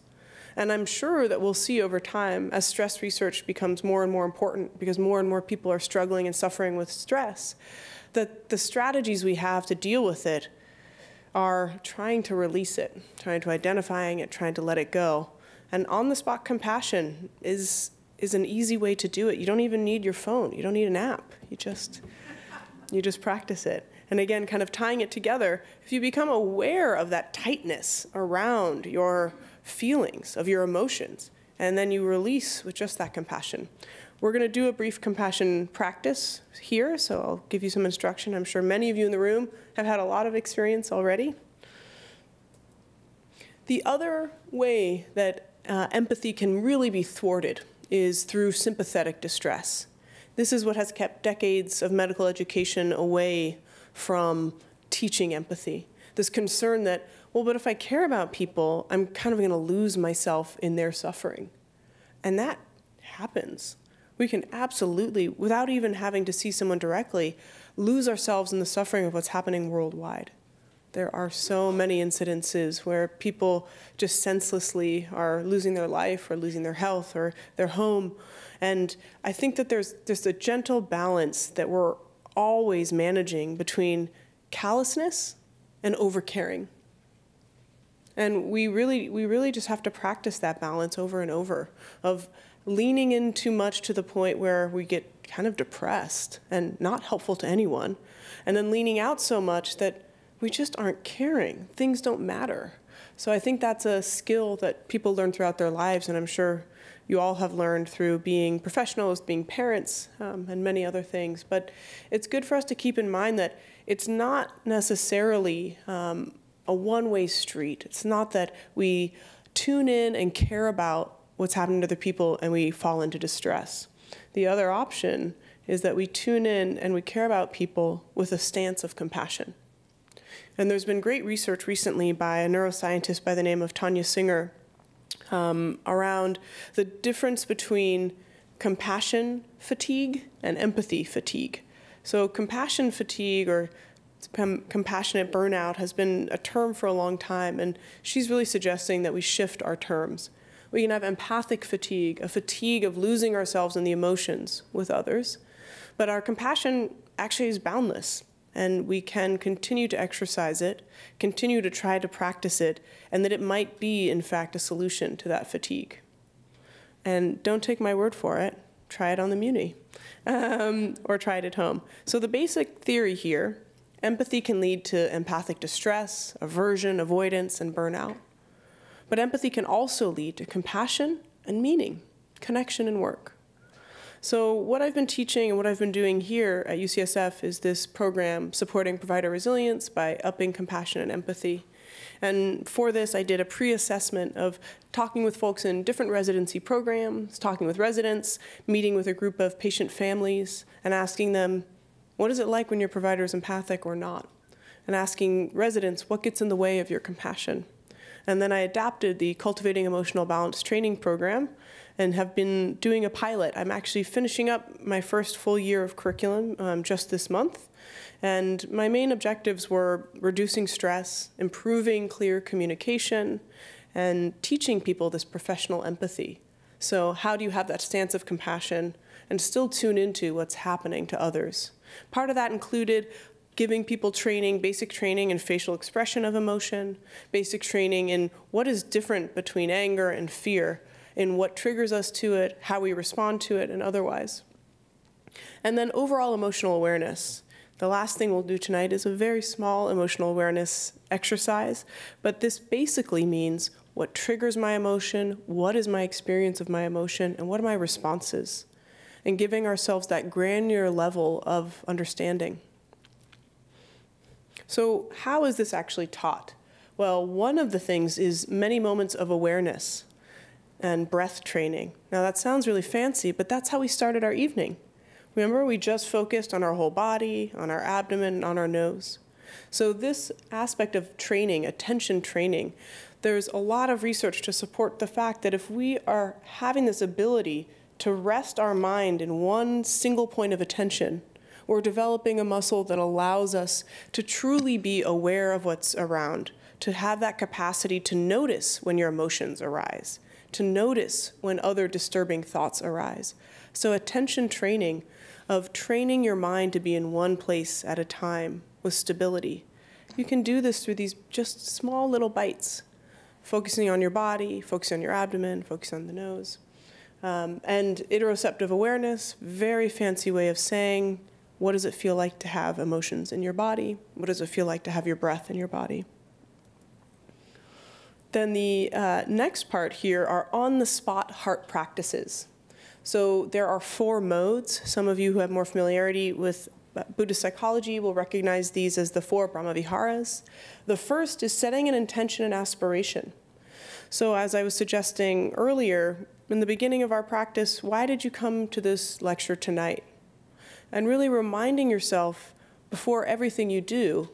And I'm sure that we'll see over time, as stress research becomes more and more important, because more and more people are struggling and suffering with stress, that the strategies we have to deal with it are trying to release it, trying to identifying it, trying to let it go. And on-the-spot compassion is an easy way to do it. You don't even need your phone. You don't need an app. You just practice it. And again, kind of tying it together, if you become aware of that tightness around your feelings, of your emotions, and then you release with just that compassion. We're going to do a brief compassion practice here, so I'll give you some instruction. I'm sure many of you in the room have had a lot of experience already. The other way that empathy can really be thwarted is through sympathetic distress. This is what has kept decades of medical education away from teaching empathy. This concern that, well, but if I care about people, I'm kind of going to lose myself in their suffering. And that happens. We can absolutely, without even having to see someone directly, lose ourselves in the suffering of what's happening worldwide. There are so many incidences where people just senselessly are losing their life or losing their health or their home. And I think that there's just a gentle balance that we're always managing between callousness and overcaring. And we really just have to practice that balance over and over, of leaning in too much to the point where we get kind of depressed and not helpful to anyone, and then leaning out so much that we just aren't caring. Things don't matter. So I think that's a skill that people learn throughout their lives, and I'm sure you all have learned through being professionals, being parents, and many other things. But it's good for us to keep in mind that it's not necessarily a one-way street. It's not that we tune in and care about what's happening to other people and we fall into distress. The other option is that we tune in and we care about people with a stance of compassion. And there's been great research recently by a neuroscientist by the name of Tanya Singer around the difference between compassion fatigue and empathy fatigue. So compassion fatigue, or compassionate burnout, has been a term for a long time, and she's really suggesting that we shift our terms. We can have empathic fatigue, a fatigue of losing ourselves in the emotions with others, but our compassion actually is boundless. And we can continue to exercise it, continue to try to practice it, and that it might be, in fact, a solution to that fatigue. And don't take my word for it. Try it on the Muni, or try it at home. So the basic theory here, empathy can lead to empathic distress, aversion, avoidance, and burnout. But empathy can also lead to compassion and meaning, connection and work. So what I've been teaching and what I've been doing here at UCSF is this program supporting provider resilience by upping compassion and empathy. And for this, I did a pre-assessment of talking with folks in different residency programs, talking with residents, meeting with a group of patient families, and asking them, What is it like when your provider is empathic or not? And asking residents, what gets in the way of your compassion? And then I adapted the Cultivating Emotional Balance training program and have been doing a pilot. I'm actually finishing up my first full year of curriculum just this month. And my main objectives were reducing stress, improving clear communication, and teaching people this professional empathy. So how do you have that stance of compassion and still tune into what's happening to others? Part of that included giving people training, basic training in facial expression of emotion, basic training in what is different between anger and fear, in what triggers us to it, how we respond to it, and otherwise. And then overall emotional awareness. The last thing we'll do tonight is a very small emotional awareness exercise, but this basically means what triggers my emotion, what is my experience of my emotion, and what are my responses, and giving ourselves that granular level of understanding. So how is this actually taught? Well, one of the things is many moments of awareness and breath training. Now that sounds really fancy, but that's how we started our evening. Remember, we just focused on our whole body, on our abdomen, on our nose. So this aspect of training, attention training, there's a lot of research to support the fact that if we are having this ability to rest our mind in one single point of attention, we're developing a muscle that allows us to truly be aware of what's around, to have that capacity to notice when your emotions arise, to notice when other disturbing thoughts arise. So attention training, of training your mind to be in one place at a time with stability. You can do this through these just small little bites, focusing on your body, focusing on your abdomen, focusing on the nose. And interoceptive awareness, very fancy way of saying, what does it feel like to have emotions in your body? What does it feel like to have your breath in your body? Then the next part here are on-the-spot heart practices. So there are 4 modes. Some of you who have more familiarity with Buddhist psychology will recognize these as the 4 Brahmaviharas. The first is setting an intention and aspiration. So as I was suggesting earlier, in the beginning of our practice, why did you come to this lecture tonight? And really reminding yourself before everything you do,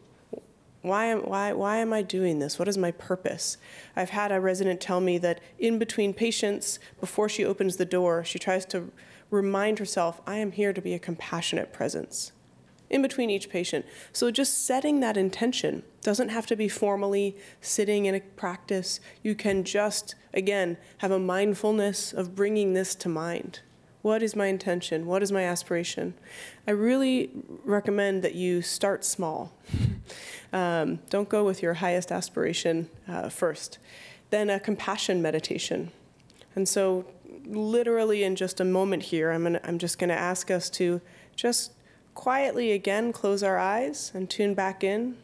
why am I doing this? What is my purpose? I've had a resident tell me that in between patients, before she opens the door, she tries to remind herself, I am here to be a compassionate presence in between each patient. So just setting that intention doesn't have to be formally sitting in a practice. You can just, again, have a mindfulness of bringing this to mind. What is my intention? What is my aspiration? I really recommend that you start small. Don't go with your highest aspiration first. Then a compassion meditation. And so literally in just a moment here, I'm just going to ask us to just quietly again close our eyes and tune back in.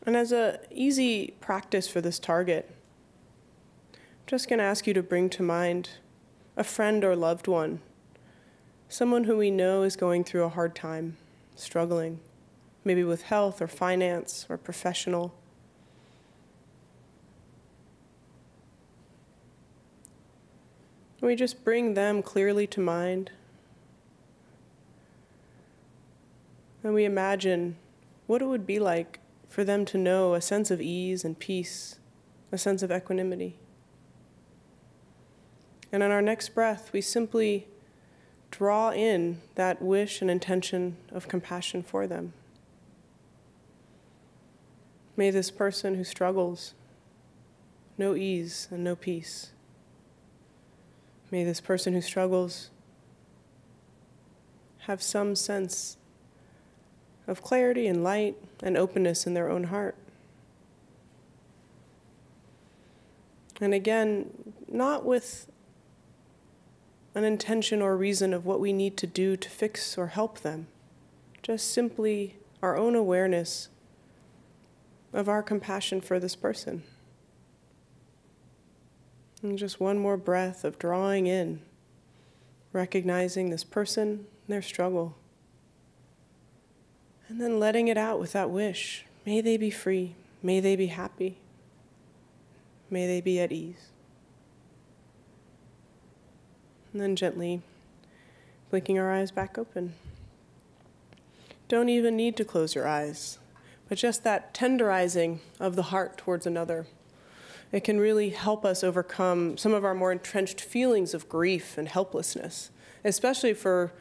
And as an easy practice for this target, I'm just going to ask you to bring to mind a friend or loved one, someone who we know is going through a hard time, struggling, maybe with health or finance or professional. We just bring them clearly to mind. And we imagine what it would be like for them to know a sense of ease and peace, a sense of equanimity. And on our next breath, we simply draw in that wish and intention of compassion for them. May this person who struggles know ease and know peace. May this person who struggles have some sense of clarity and light and openness in their own heart. And again, not with an intention or reason of what we need to do to fix or help them, just simply our own awareness of our compassion for this person. And just one more breath of drawing in, recognizing this person, their struggle. And then letting it out with that wish. May they be free. May they be happy. May they be at ease. And then gently blinking our eyes back open. Don't even need to close your eyes, but just that tenderizing of the heart towards another. It can really help us overcome some of our more entrenched feelings of grief and helplessness, especially for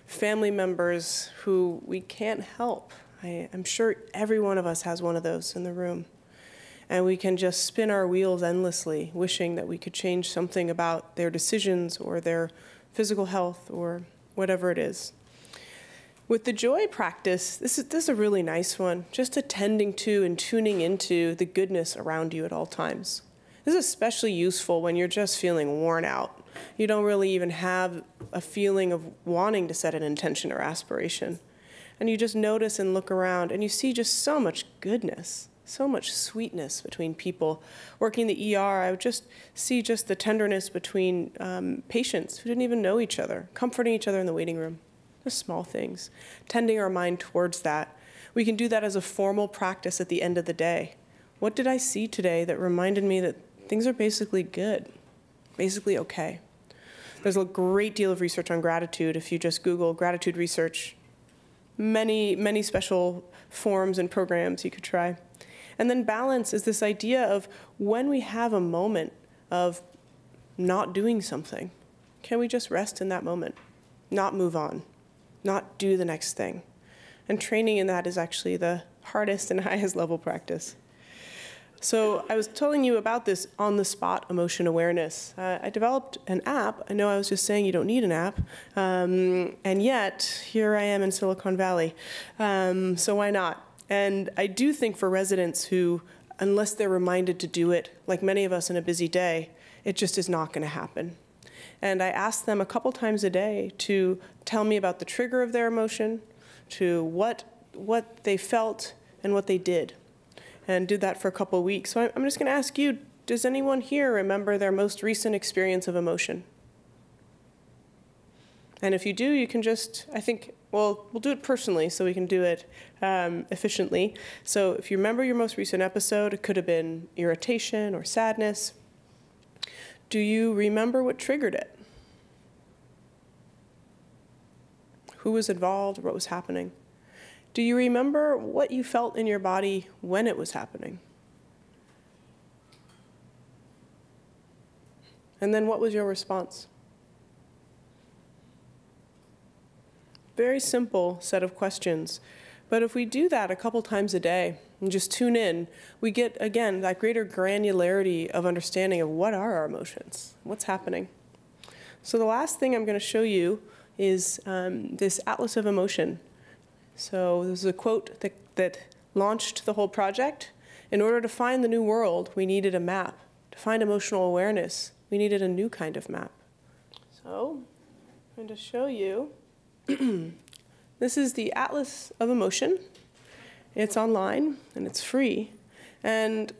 family members who we can't help. I'm sure every one of us has one of those in the room. And we can just spin our wheels endlessly, wishing that we could change something about their decisions or their physical health or whatever it is. With the joy practice, this is a really nice one, just attending to and tuning into the goodness around you at all times. This is especially useful when you're just feeling worn out. You don't really even have a feeling of wanting to set an intention or aspiration. And you just notice and look around, and you see just so much goodness, so much sweetness between people. Working the ER, I would just see just the tenderness between patients who didn't even know each other, comforting each other in the waiting room. Just small things, tending our mind towards that. We can do that as a formal practice at the end of the day. What did I see today that reminded me that things are basically good, basically okay? There's a great deal of research on gratitude. If you just Google gratitude research, many special forms and programs you could try. And then balance is this idea of when we have a moment of not doing something, can we just rest in that moment, not move on? Not do the next thing. And training in that is actually the hardest and highest level practice. So I was telling you about this on-the-spot emotion awareness. I developed an app. I know I was just saying you don't need an app, and yet here I am in Silicon Valley. So why not? And I do think for residents who, unless they're reminded to do it, like many of us in a busy day, it just is not going to happen. And I asked them a couple times a day to tell me about the trigger of their emotion, to what they felt and what they did, and did that for a couple of weeks. So I'm just going to ask you, does anyone here remember their most recent experience of emotion? And if you do, you can just, I think, well, we'll do it personally so we can do it efficiently. So if you remember your most recent episode, it could have been irritation or sadness. Do you remember what triggered it? Who was involved? What was happening? Do you remember what you felt in your body when it was happening? And then what was your response? Very simple set of questions. But if we do that a couple times a day and just tune in, we get, again, that greater granularity of understanding of what are our emotions, what's happening. So the last thing I'm going to show you is this Atlas of Emotion. So this is a quote that launched the whole project. In order to find the new world, we needed a map. To find emotional awareness, we needed a new kind of map. So I'm going to show you. This is the Atlas of Emotion. It's online and it's free. And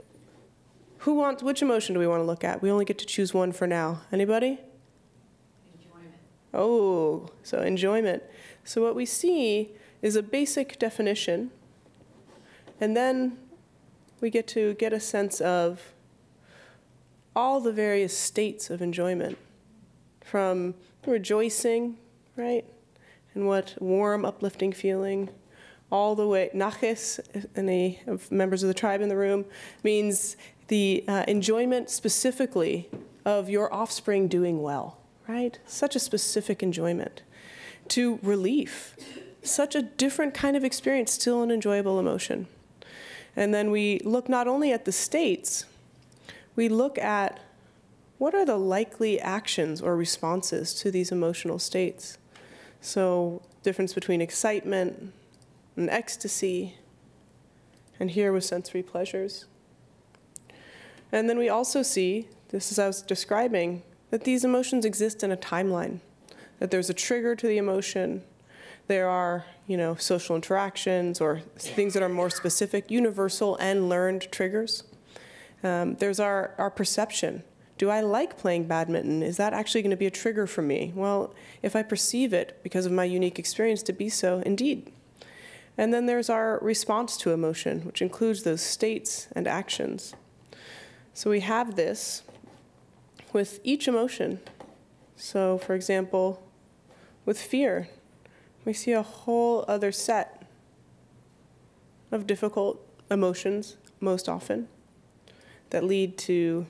which emotion do we want to look at? We only get to choose one for now. Anybody? Enjoyment. Oh, so enjoyment. So what we see is a basic definition, and then we get to get a sense of all the various states of enjoyment, from rejoicing, right? And what warm, uplifting feeling, all the way, naches, any of members of the tribe in the room, means the enjoyment specifically of your offspring doing well, right? Such a specific enjoyment. To relief, such a different kind of experience, still an enjoyable emotion. And then we look not only at the states, we look at what are the likely actions or responses to these emotional states. So difference between excitement and ecstasy, and here with sensory pleasures. And then we also see, this as I was describing, that these emotions exist in a timeline, that there's a trigger to the emotion. There are, social interactions or things that are more specific, universal and learned triggers. There's our perception. Do I like playing badminton? Is that actually going to be a trigger for me? Well, if I perceive it because of my unique experience to be so, indeed. And then there's our response to emotion, which includes those states and actions. So we have this with each emotion. So for example, with fear, we see a whole other set of difficult emotions most often that lead to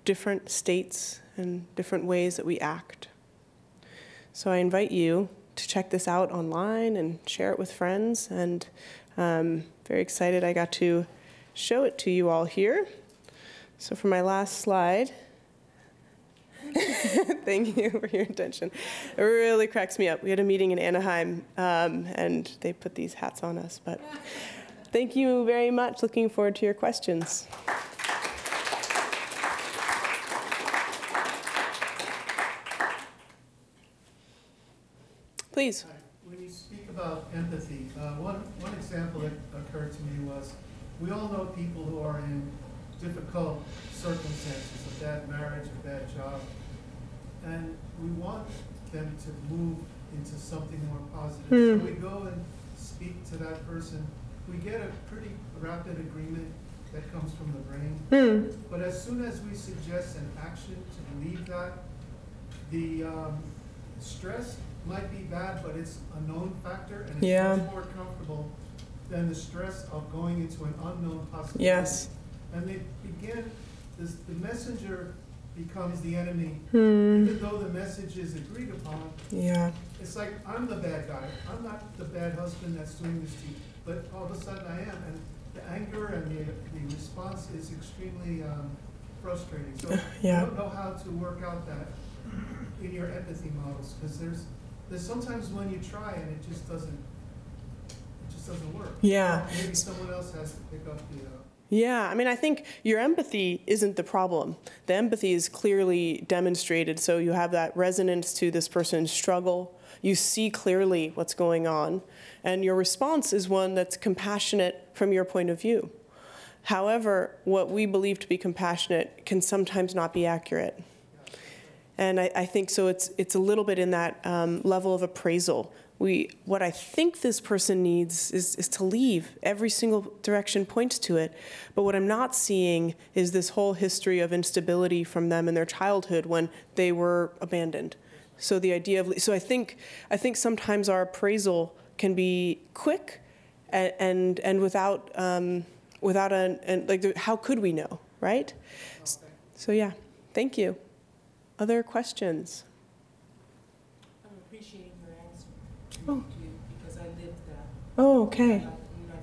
different states and different ways that we act. So I invite you to check this out online and share it with friends, and very excited I got to show it to you all here. So for my last slide, thank you for your attention. It really cracks me up. We had a meeting in Anaheim, and they put these hats on us. But thank you very much. Looking forward to your questions. Please. When you speak about empathy, one example that occurred to me was, we all know people who are in difficult circumstances, a bad marriage, a bad job, and we want them to move into something more positive. So we go and speak to that person. We get a pretty rapid agreement that comes from the brain. But as soon as we suggest an action to relieve that, the stress might be bad, but it's a known factor, and it's much more comfortable than the stress of going into an unknown possibility. Yes. And they begin, the messenger becomes the enemy, even though the message is agreed upon. Yeah. It's like, I'm the bad guy. I'm not the bad husband that's doing this to you, but all of a sudden I am. And the anger and the response is extremely frustrating. So I don't know how to work out that in your empathy models, because there's sometimes when you try and it just doesn't work. Yeah. Maybe someone else has to pick up the. Yeah, I mean, I think your empathy isn't the problem. The empathy is clearly demonstrated, so you have that resonance to this person's struggle. You see clearly what's going on, and your response is one that's compassionate from your point of view. However, what we believe to be compassionate can sometimes not be accurate. And I think so it's a little bit in that level of appraisal. What I think this person needs is to leave. Every single direction points to it. But what I'm not seeing is this whole history of instability from them in their childhood when they were abandoned. So the idea of, so I think sometimes our appraisal can be quick and without how could we know, right? So yeah, thank you. Other questions? I'm appreciating your answer Oh. because I lived that. Oh, okay. I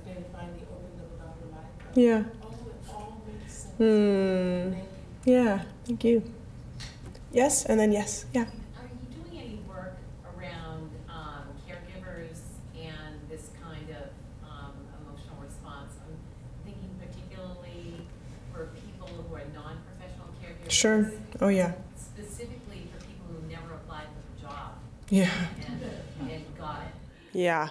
then finally opened up about her life. Yeah. Oh, it all makes sense. Thank you. Yeah, thank you. Yes, and then yes, yeah. Are you doing any work around caregivers and this kind of emotional response? I'm thinking particularly for people who are non-professional caregivers. Sure. Oh, yeah. Specifically for people who never applied for the job Yeah. and got it. Yeah,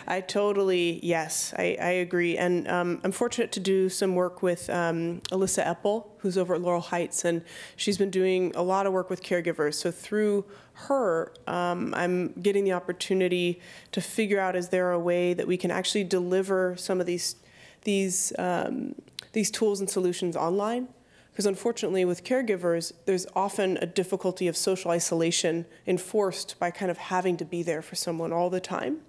I totally, yes, I agree. And I'm fortunate to do some work with Alyssa Eppel, who's over at Laurel Heights, and she's been doing a lot of work with caregivers. So through her, I'm getting the opportunity to figure out, is there a way that we can actually deliver some of these tools and solutions online? Because unfortunately with caregivers, there's often a difficulty of social isolation enforced by kind of having to be there for someone all the time.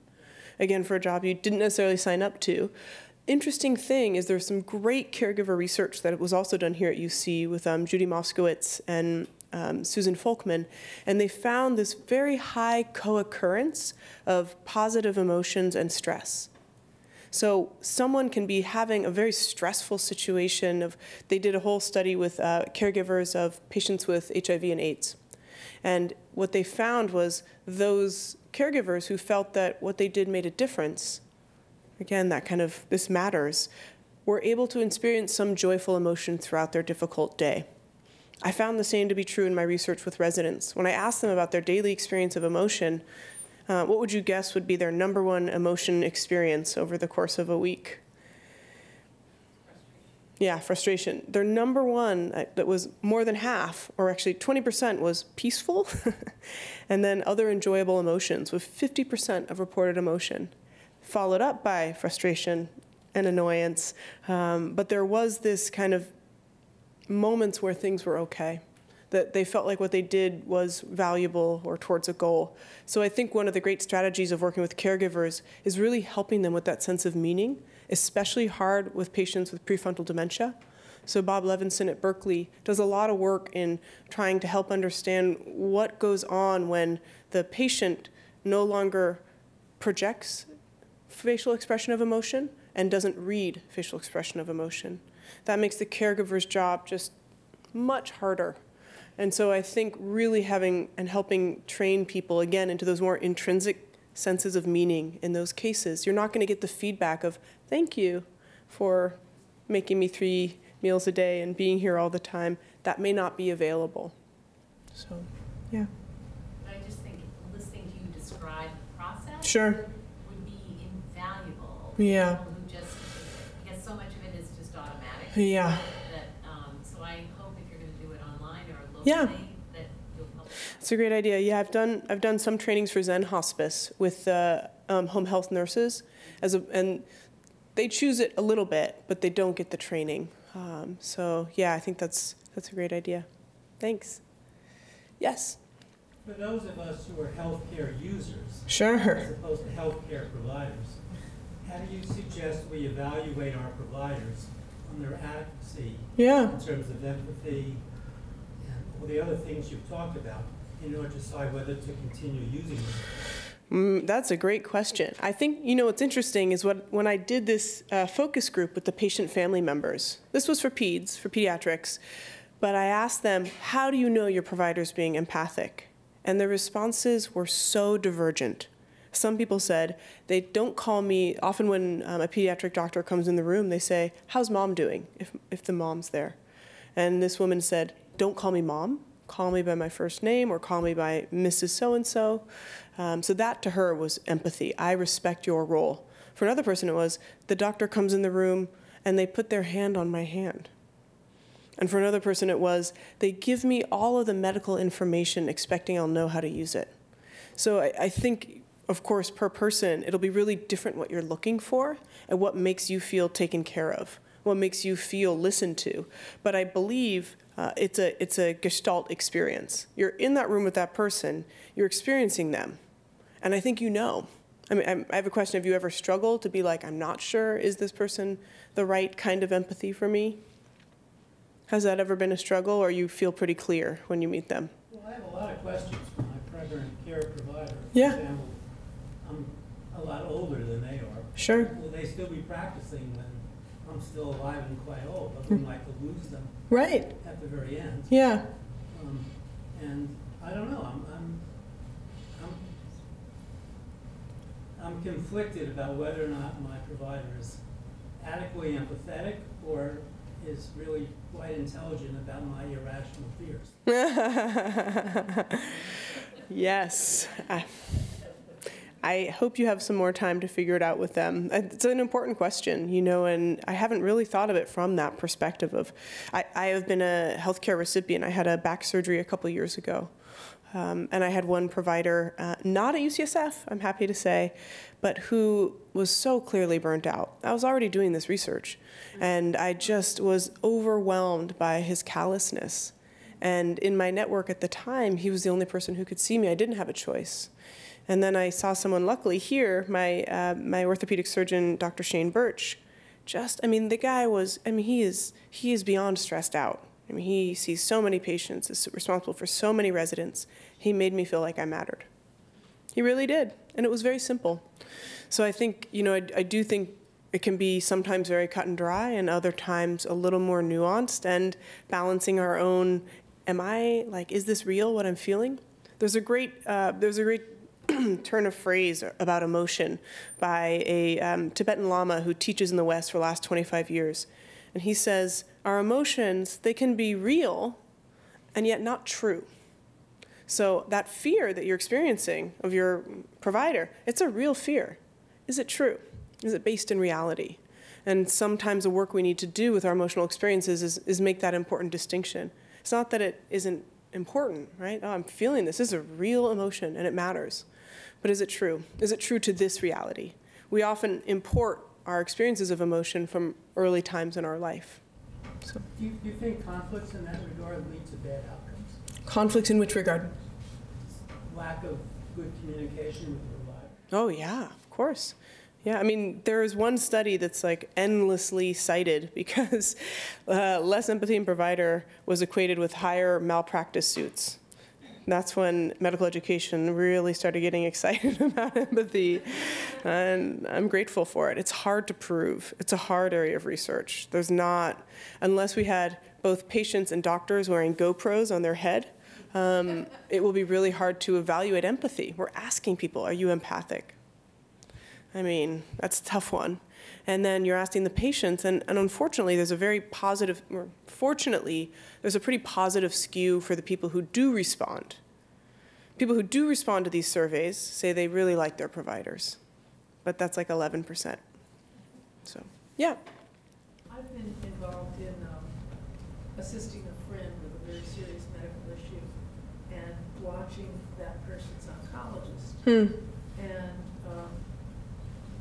Again, for a job you didn't necessarily sign up to. Interesting thing is there's some great caregiver research that was also done here at UC with Judy Moskowitz and Susan Folkman, and they found this very high co-occurrence of positive emotions and stress. So someone can be having a very stressful situation. They did a whole study with caregivers of patients with HIV and AIDS. And what they found was those caregivers who felt that what they did made a difference, again, that kind of, this matters, were able to experience some joyful emotion throughout their difficult day. I found the same to be true in my research with residents. When I asked them about their daily experience of emotion, what would you guess would be their number one emotion experience over the course of a week? Yeah, frustration. Their number one, that was more than half, or actually 20%, was peaceful, and then other enjoyable emotions, with 50% of reported emotion, followed up by frustration and annoyance. But there was this kind of moments where things were okay, that they felt like what they did was valuable or towards a goal. So I think one of the great strategies of working with caregivers is really helping them with that sense of meaning, especially hard with patients with prefrontal dementia. So Bob Levinson at Berkeley does a lot of work in trying to help understand what goes on when the patient no longer projects facial expression of emotion and doesn't read facial expression of emotion. That makes the caregiver's job just much harder. And so I think really having and helping train people, again, into those more intrinsic senses of meaning in those cases, you're not going to get the feedback of, thank you for making me 3 meals a day and being here all the time. That may not be available. So, yeah. But I just think listening to you describe the process Sure. would be invaluable. Yeah. People who just, because so much of it is just automatic. Yeah. So I hope if you're going to do it online or locally, Yeah. that you'll help. It's a great idea. Yeah, I've done some trainings for Zen Hospice with home health nurses, and they choose it a little bit, but they don't get the training. So yeah, I think that's a great idea. Thanks. Yes. For those of us who are healthcare users, Sure. as opposed to healthcare providers, how do you suggest we evaluate our providers on their adequacy Yeah. in terms of empathy and all the other things you've talked about in order to decide whether to continue using them? That's a great question. I think, what's interesting is when I did this focus group with the patient family members, this was for pediatrics, but I asked them, how do you know your provider's being empathic? And the responses were so divergent. Some people said, they don't call me, often when a pediatric doctor comes in the room, they say, how's mom doing, if the mom's there? And this woman said, don't call me mom. Call me by my first name or call me by Mrs. So-and-so. So that to her was empathy. I respect your role. For another person it was, the doctor comes in the room and they put their hand on my hand. And for another person it was, they give me all of the medical information expecting I'll know how to use it. So I think, of course, per person, it'll be really different what you're looking for and what makes you feel taken care of, what makes you feel listened to. But I believe it's a Gestalt experience. You're in that room with that person, you're experiencing them. And I think you know. I mean, I have a question. Have you ever struggled to be like, I'm not sure, is this person the right kind of empathy for me? Has that ever been a struggle, or you feel pretty clear when you meet them? Well, I have a lot of questions for my primary care provider. Yeah. For example, I'm a lot older than they are. Sure. Will they still be practicing when I'm still alive and quite old? I wouldn't like to lose them Right. at the very end. Yeah. And I don't know, I'm conflicted about whether or not my provider is adequately empathetic or is really quite intelligent about my irrational fears. Yes. I hope you have some more time to figure it out with them. It's an important question, and I haven't really thought of it from that perspective of, I have been a healthcare recipient. I had a back surgery a couple years ago. And I had one provider, not at UCSF, I'm happy to say, but who was so clearly burnt out. I was already doing this research, and I just was overwhelmed by his callousness. And in my network at the time, he was the only person who could see me. I didn't have a choice. And then I saw someone, luckily here, my orthopedic surgeon, Dr. Shane Birch. The guy was, he is beyond stressed out. He sees so many patients, is responsible for so many residents. He made me feel like I mattered. He really did, and it was very simple. So I think, I do think it can be sometimes very cut and dry, and other times a little more nuanced, and balancing our own, is this real, what I'm feeling? There's a great turn of phrase about emotion by a Tibetan Lama who teaches in the West for the last 25 years. And he says, our emotions, they can be real and yet not true. So that fear that you're experiencing of your provider, it's a real fear. Is it true? Is it based in reality? And sometimes the work we need to do with our emotional experiences is make that important distinction. It's not that it isn't important, right? Oh, I'm feeling this. This is a real emotion and it matters. But is it true? Is it true to this reality? We often import our experiences of emotion from early times in our life. So, Do you think conflicts in that regard lead to bad outcomes? conflicts in which regard? Lack of good communication with the provider? Oh, yeah, of course. Yeah, I mean, there is one study that's like endlessly cited because less empathy in provider was equated with higher malpractice suits. That's when medical education really started getting excited about empathy, and I'm grateful for it. It's hard to prove. It's a hard area of research. There's not, unless we had both patients and doctors wearing GoPros on their head, it will be really hard to evaluate empathy. We're asking people, are you empathic? I mean, that's a tough one. And then you're asking the patients, and unfortunately, there's a very positive, or fortunately, there's a pretty positive skew for the people who do respond. People who do respond to these surveys say they really like their providers, but that's like 11%. So, yeah. I've been involved in assisting a friend with a very serious medical issue and watching that person's oncologist. And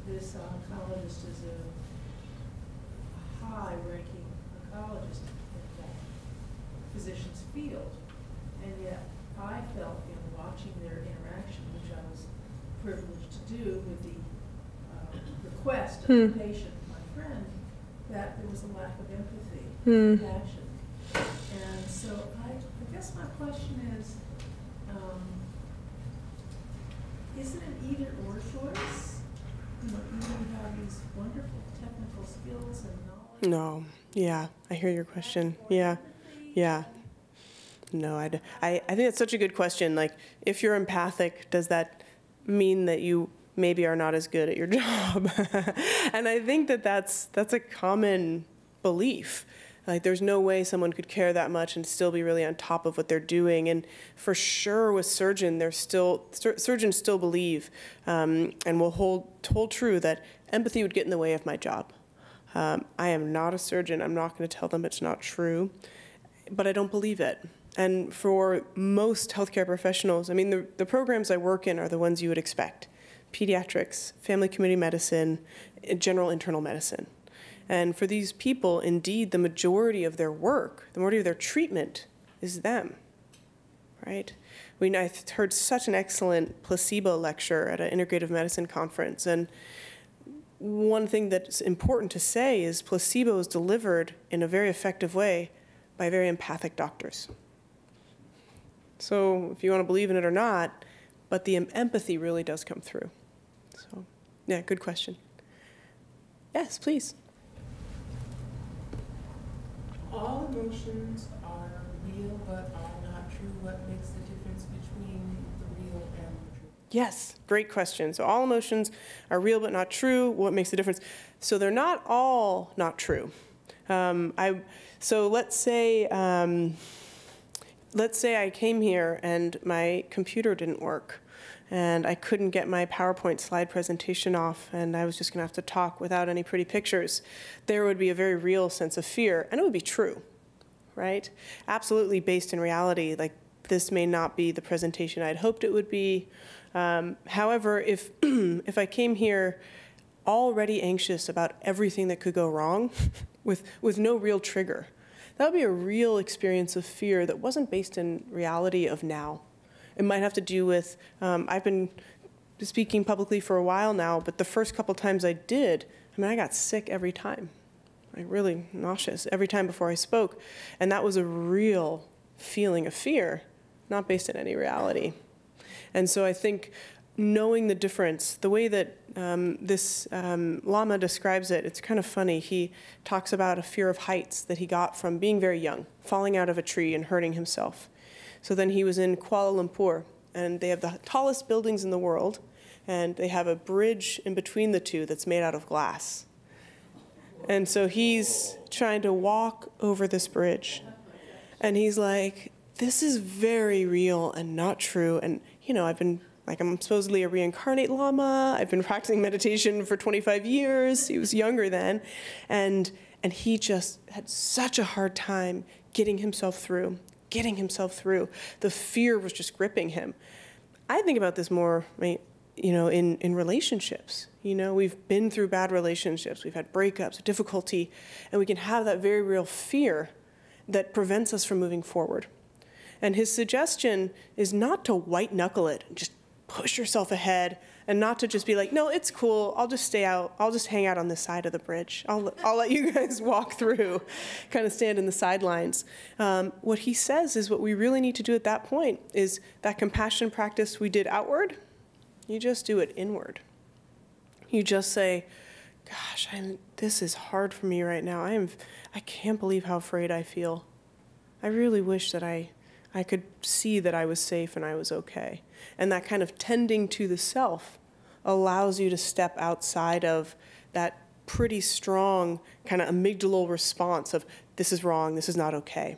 this oncologist is a high-ranking oncologist in that physician's field. And yet I felt in watching their interaction, which I was privileged to do with the request of the patient, my friend, that there was a lack of empathy and compassion. And so I guess my question is it an either-or choice? You know, either you have these wonderful technical skills and knowledge. No, yeah, I hear your question. Yeah, yeah. No, I think that's such a good question. Like, if you're empathic, does that mean that you maybe are not as good at your job? And I think that that's a common belief. Like, there's no way someone could care that much and still be really on top of what they're doing. And for sure with surgeons still believe and will hold true that empathy would get in the way of my job. I am not a surgeon. I'm not going to tell them it's not true, but I don't believe it. And for most healthcare professionals, I mean, the programs I work in are the ones you would expect: pediatrics, family community medicine, general internal medicine. And for these people, indeed, the majority of their work, the majority of their treatment is them, right? I heard such an excellent placebo lecture at an integrative medicine conference. And one thing that's important to say is placebo is delivered in a very effective way by very empathic doctors. So if you want to believe in it or not, but the empathy really does come through. So, yeah, good question. Yes, please. All emotions are real but are not true. What makes the difference between the real and the true? Yes, great question. So all emotions are real but not true. What makes the difference? So they're not all not true. So let's say I came here and my computer didn't work, and I couldn't get my PowerPoint slide presentation off, and I was just going to have to talk without any pretty pictures. There would be a very real sense of fear, and it would be true, right? Absolutely based in reality. Like, this may not be the presentation I'd hoped it would be. However, if I came here already anxious about everything that could go wrong with no real trigger, that would be a real experience of fear that wasn't based in reality of now. It might have to do with, I've been speaking publicly for a while now, but the first couple times I did, I mean, I got sick every time. Like, really nauseous every time before I spoke. And that was a real feeling of fear, not based in any reality. And so I think knowing the difference, the way that this Lama describes it, it's kind of funny. He talks about a fear of heights that he got from being very young, falling out of a tree and hurting himself. So then he was in Kuala Lumpur, and they have the tallest buildings in the world, and they have a bridge in between the two that's made out of glass. And so he's trying to walk over this bridge, and he's like, this is very real and not true. And, you know, I'm supposedly a reincarnate Lama. I've been practicing meditation for 25 years. He was younger then. And he just had such a hard time getting himself through. The fear was just gripping him. I think about this more, I mean, in relationships. We've been through bad relationships, we've had breakups, difficulty, and we can have that very real fear that prevents us from moving forward. And his suggestion is not to white knuckle it, just push yourself ahead, and not to just be like, no, it's cool, I'll just stay out, I'll just hang out on this side of the bridge. I'll let you guys walk through, kind of stand in the sidelines. What he says is what we really need to do at that point is that compassion practice we did outward, you just do it inward. You just say, gosh, this is hard for me right now. I can't believe how afraid I feel. I really wish that I could see that I was safe and I was okay. And that kind of tending to the self allows you to step outside of that pretty strong kind of amygdalal response of this is wrong, this is not okay.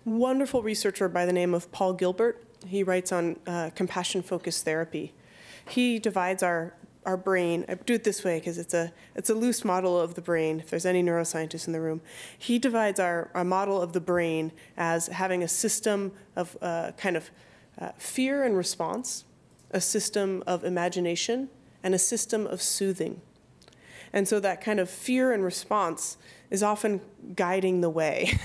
Wonderful researcher by the name of Paul Gilbert. He writes on compassion-focused therapy. He divides our brain. I do it this way because it's a loose model of the brain, if there's any neuroscientists in the room. He divides our model of the brain as having a system of fear and response, a system of imagination, and a system of soothing. And so that kind of fear and response is often guiding the way.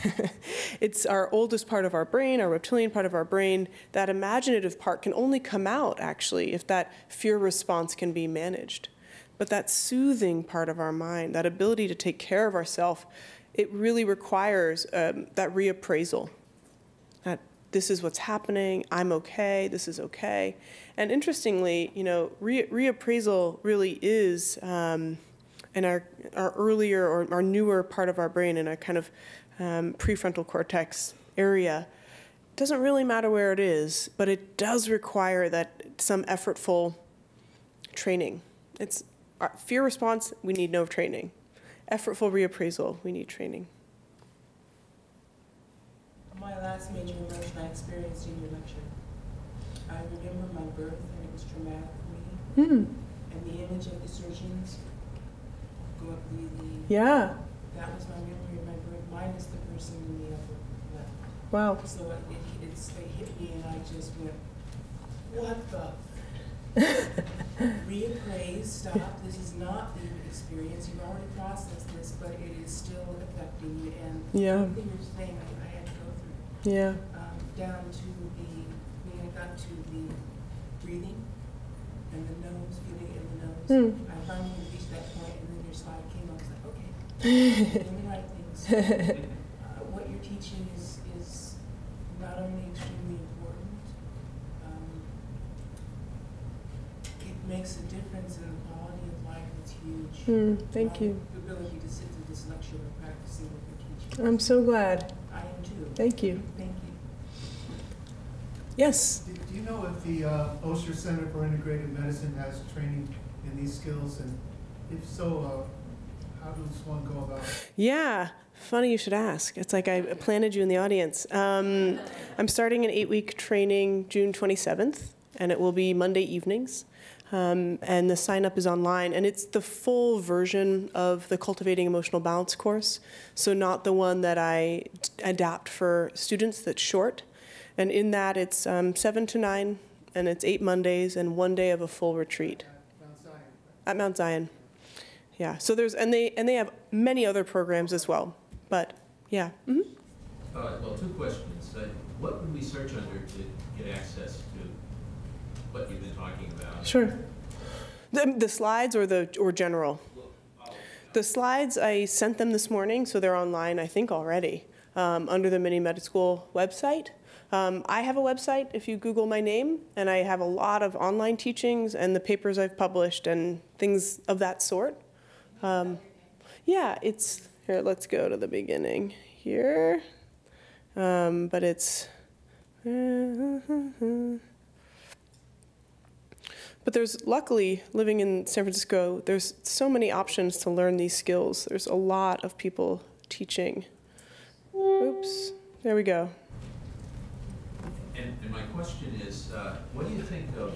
It's our oldest part of our brain, our reptilian part of our brain. That imaginative part can only come out, actually, if that fear response can be managed. But that soothing part of our mind, that ability to take care of ourselves, it really requires that reappraisal. That this is what's happening, I'm okay, this is okay. And interestingly, reappraisal really is in our earlier or our newer part of our brain, in a kind of prefrontal cortex area. It doesn't really matter where it is, but it does require that some effortful training. It's our fear response, we need no training. Effortful reappraisal, we need training. My last major emotion I experienced in your lecture. I remember my birth, and it was traumatic for me. And the image of the surgeons go up the yeah. That was my memory of my birth, minus the person in the upper left. Wow. So it hit me, and I just went, what the? Reappraise, stop. This is not the experience. You've already processed this, but it is still affecting you. And yeah. everything you're saying, I had to go through. Yeah. Down to when I got to the breathing and the nose, feeling it in the nose. I finally reached that point, and then your slide came. I was like, okay, doing the right things. What you're teaching is not only extremely important, it makes a difference in the quality of life. It's huge. Thank you. The ability to sit through this lecture and practicing what you're teaching. I'm so glad. I am too. Thank you. Thank you. Do Yes. you know if the Osher Center for Integrated Medicine has training in these skills? And if so, how does one go about it? Yeah. Funny you should ask. It's like I planted you in the audience. I'm starting an 8-week training June 27th, and it will be Monday evenings. And the sign-up is online, and it's the full version of the Cultivating Emotional Balance course, so not the one that I adapt for students that's short. And in that, it's 7 to 9, and it's 8 Mondays and 1 day of a full retreat. Mount Zion. At Mount Zion. Yeah. So there's and they have many other programs as well. But yeah. Well, 2 questions. What would we search under to get access to what you've been talking about? Sure. The slides or general? The slides, I sent them this morning, so they're online, I think, already, under the Mini Med School website. I have a website, if you Google my name, and I have a lot of online teachings and the papers I've published and things of that sort. Yeah, it's, here, let's go to the beginning here. But it's, but there's, luckily, living in San Francisco, there's so many options to learn these skills. There's a lot of people teaching. Oops, there we go. And my question is, what do you think of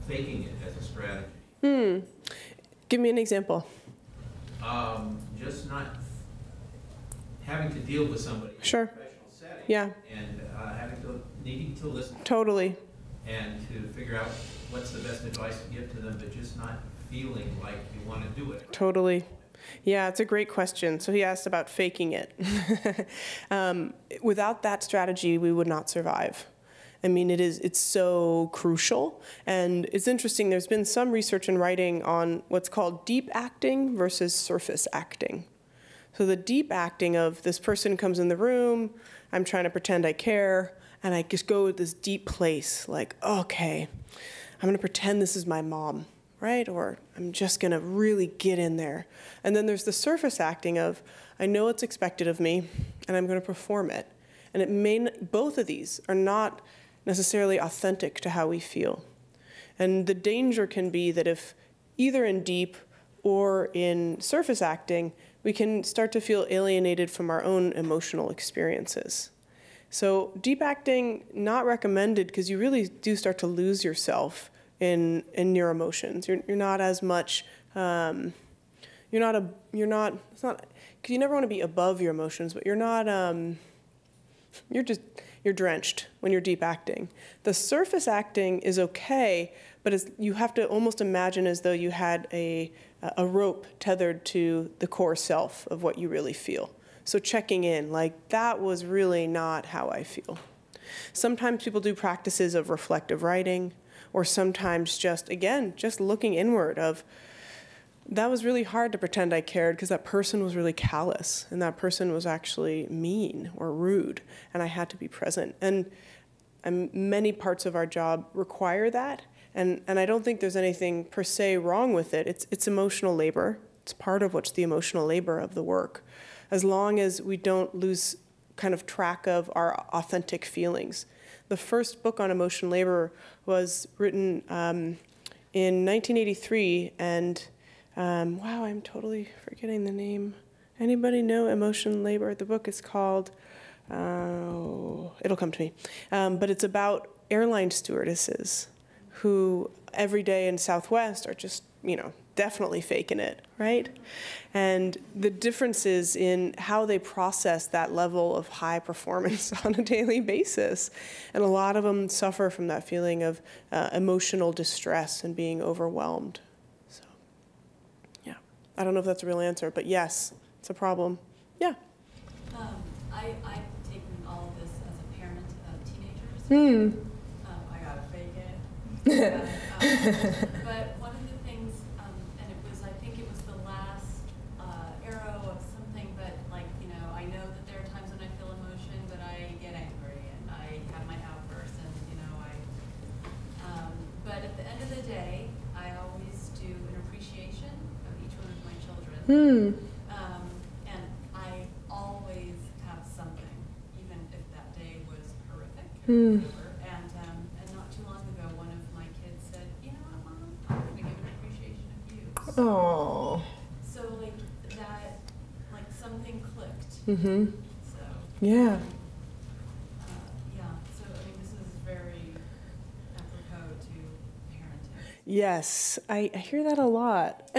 faking it as a strategy? Give me an example. Just not having to deal with somebody Sure. in a professional setting. Yeah. And needing to listen. Totally. and to figure out what's the best advice to give to them, but just not feeling like you want to do it. Totally. Yeah, it's a great question. So he asked about faking it. Without that strategy, we would not survive. I mean, it's so crucial. And it's interesting, there's been some research and writing on what's called deep acting versus surface acting. So the deep acting of this person comes in the room, I'm trying to pretend I care, and I just go with this deep place, like, okay, I'm gonna pretend this is my mom, right? Or I'm just gonna really get in there. And then there's the surface acting of, I know what's expected of me, and I'm gonna perform it. And both of these are not necessarily authentic to how we feel. And the danger can be that if either in deep or in surface acting, we can start to feel alienated from our own emotional experiences. So deep acting, not recommended, because you really do start to lose yourself in your emotions. You're not as much, it's not, because you never want to be above your emotions, but you're not, you're drenched when you're deep acting. The surface acting is okay, but you have to almost imagine as though you had a rope tethered to the core self of what you really feel. So checking in, like, that was really not how I feel. Sometimes people do practices of reflective writing, or sometimes just looking inward of, that was really hard to pretend I cared because that person was really callous and that person was actually mean or rude and I had to be present. And many parts of our job require that. And I don't think there's anything per se wrong with it. It's emotional labor. It's part of what's the emotional labor of the work. As long as we don't lose kind of track of our authentic feelings. The first book on emotional labor was written in 1983, and wow, I'm totally forgetting the name. Anybody know Emotion Labor? The book is called, it'll come to me. But it's about airline stewardesses who every day in Southwest are just, definitely faking it, right? And the differences in how they process that level of high performance on a daily basis. And a lot of them suffer from that feeling of emotional distress and being overwhelmed. So, yeah. I don't know if that's a real answer, but yes, it's a problem. Yeah. I've taken all of this as a parent of teenagers. I gotta fake it. But one of the things, and I think it was the last arrow of something, but I know that there are times when I feel emotion, but I get angry and I have my outbursts and, but at the end of the day, I always do an appreciation of each one of my children. And I always have something, even if that day was horrific or whatever. And not too long ago, one of my kids said, "You know what, Mom? I'm going to give an appreciation of you." Oh. So that, something clicked. So. Yeah. Yeah. So this is very apropos to parenting. Yes, I hear that a lot.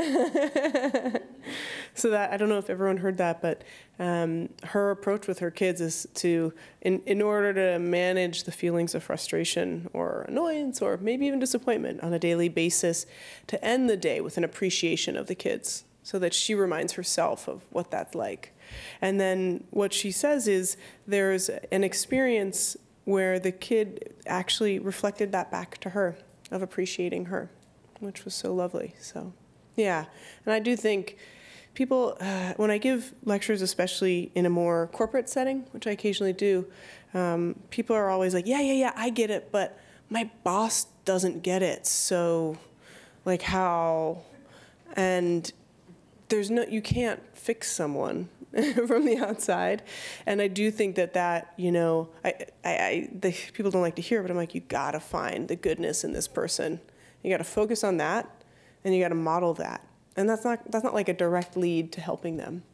So that, I don't know if everyone heard that, but her approach with her kids is to, in order to manage the feelings of frustration or annoyance or maybe even disappointment on a daily basis, to end the day with an appreciation of the kids so that she reminds herself of what that's like. And then what she says is there's an experience where the kid actually reflected that back to her, of appreciating her, which was so lovely. So, yeah. And I do think people, when I give lectures, especially in a more corporate setting, which I occasionally do, people are always like, yeah, I get it, but my boss doesn't get it. So, how? And you can't fix someone from the outside. And I do think that people don't like to hear it, but I'm like, you gotta find the goodness in this person. You gotta focus on that, and you gotta model that. And that's not like a direct lead to helping them.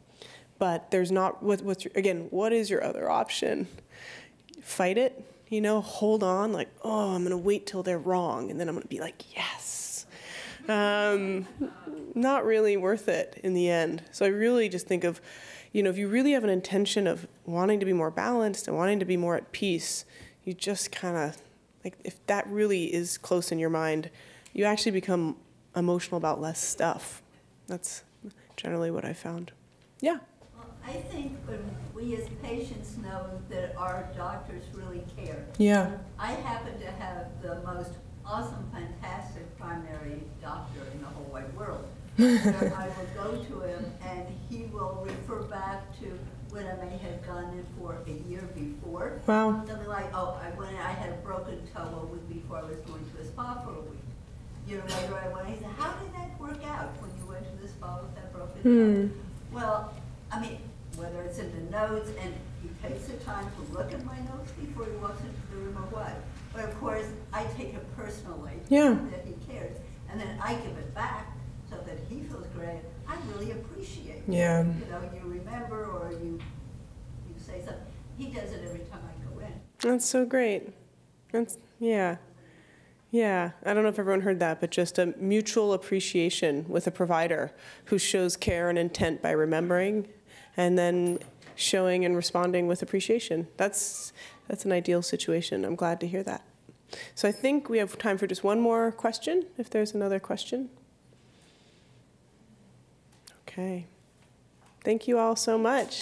But there's not, what is your other option? Fight it, hold on, I'm gonna wait till they're wrong, and then I'm gonna be like, yes. Not really worth it in the end. So I really just think of, if you really have an intention of wanting to be more balanced and wanting to be more at peace, you just kind of, like if that really is close in your mind, you actually become emotional about less stuff. That's generally what I found. Yeah. Well, I think when we as patients know that our doctors really care. Yeah. I happen to have the most awesome, fantastic primary doctor in the whole wide world. Where I will go to him and he will refer back to when I may have gone in for a year before. Wow. Something like, oh, I had a broken toe a week before I was going to a spa for a week. You know, later I went, he said, how did that work out when you went to the spa with that broken toe? Well, I mean, whether it's in the notes, and he takes the time to look at my notes before he walks into the room or what. But of course, I take it personally that he cares. And then I give it back so that he feels great. I really appreciate it. Yeah. You know, you remember or you say something. He does it every time I go in. That's so great. That's, yeah. Yeah, I don't know if everyone heard that, but just a mutual appreciation with a provider who shows care and intent by remembering and then showing and responding with appreciation. That's an ideal situation. I'm glad to hear that. So I think we have time for just one more question, if there's another question. Okay. Thank you all so much.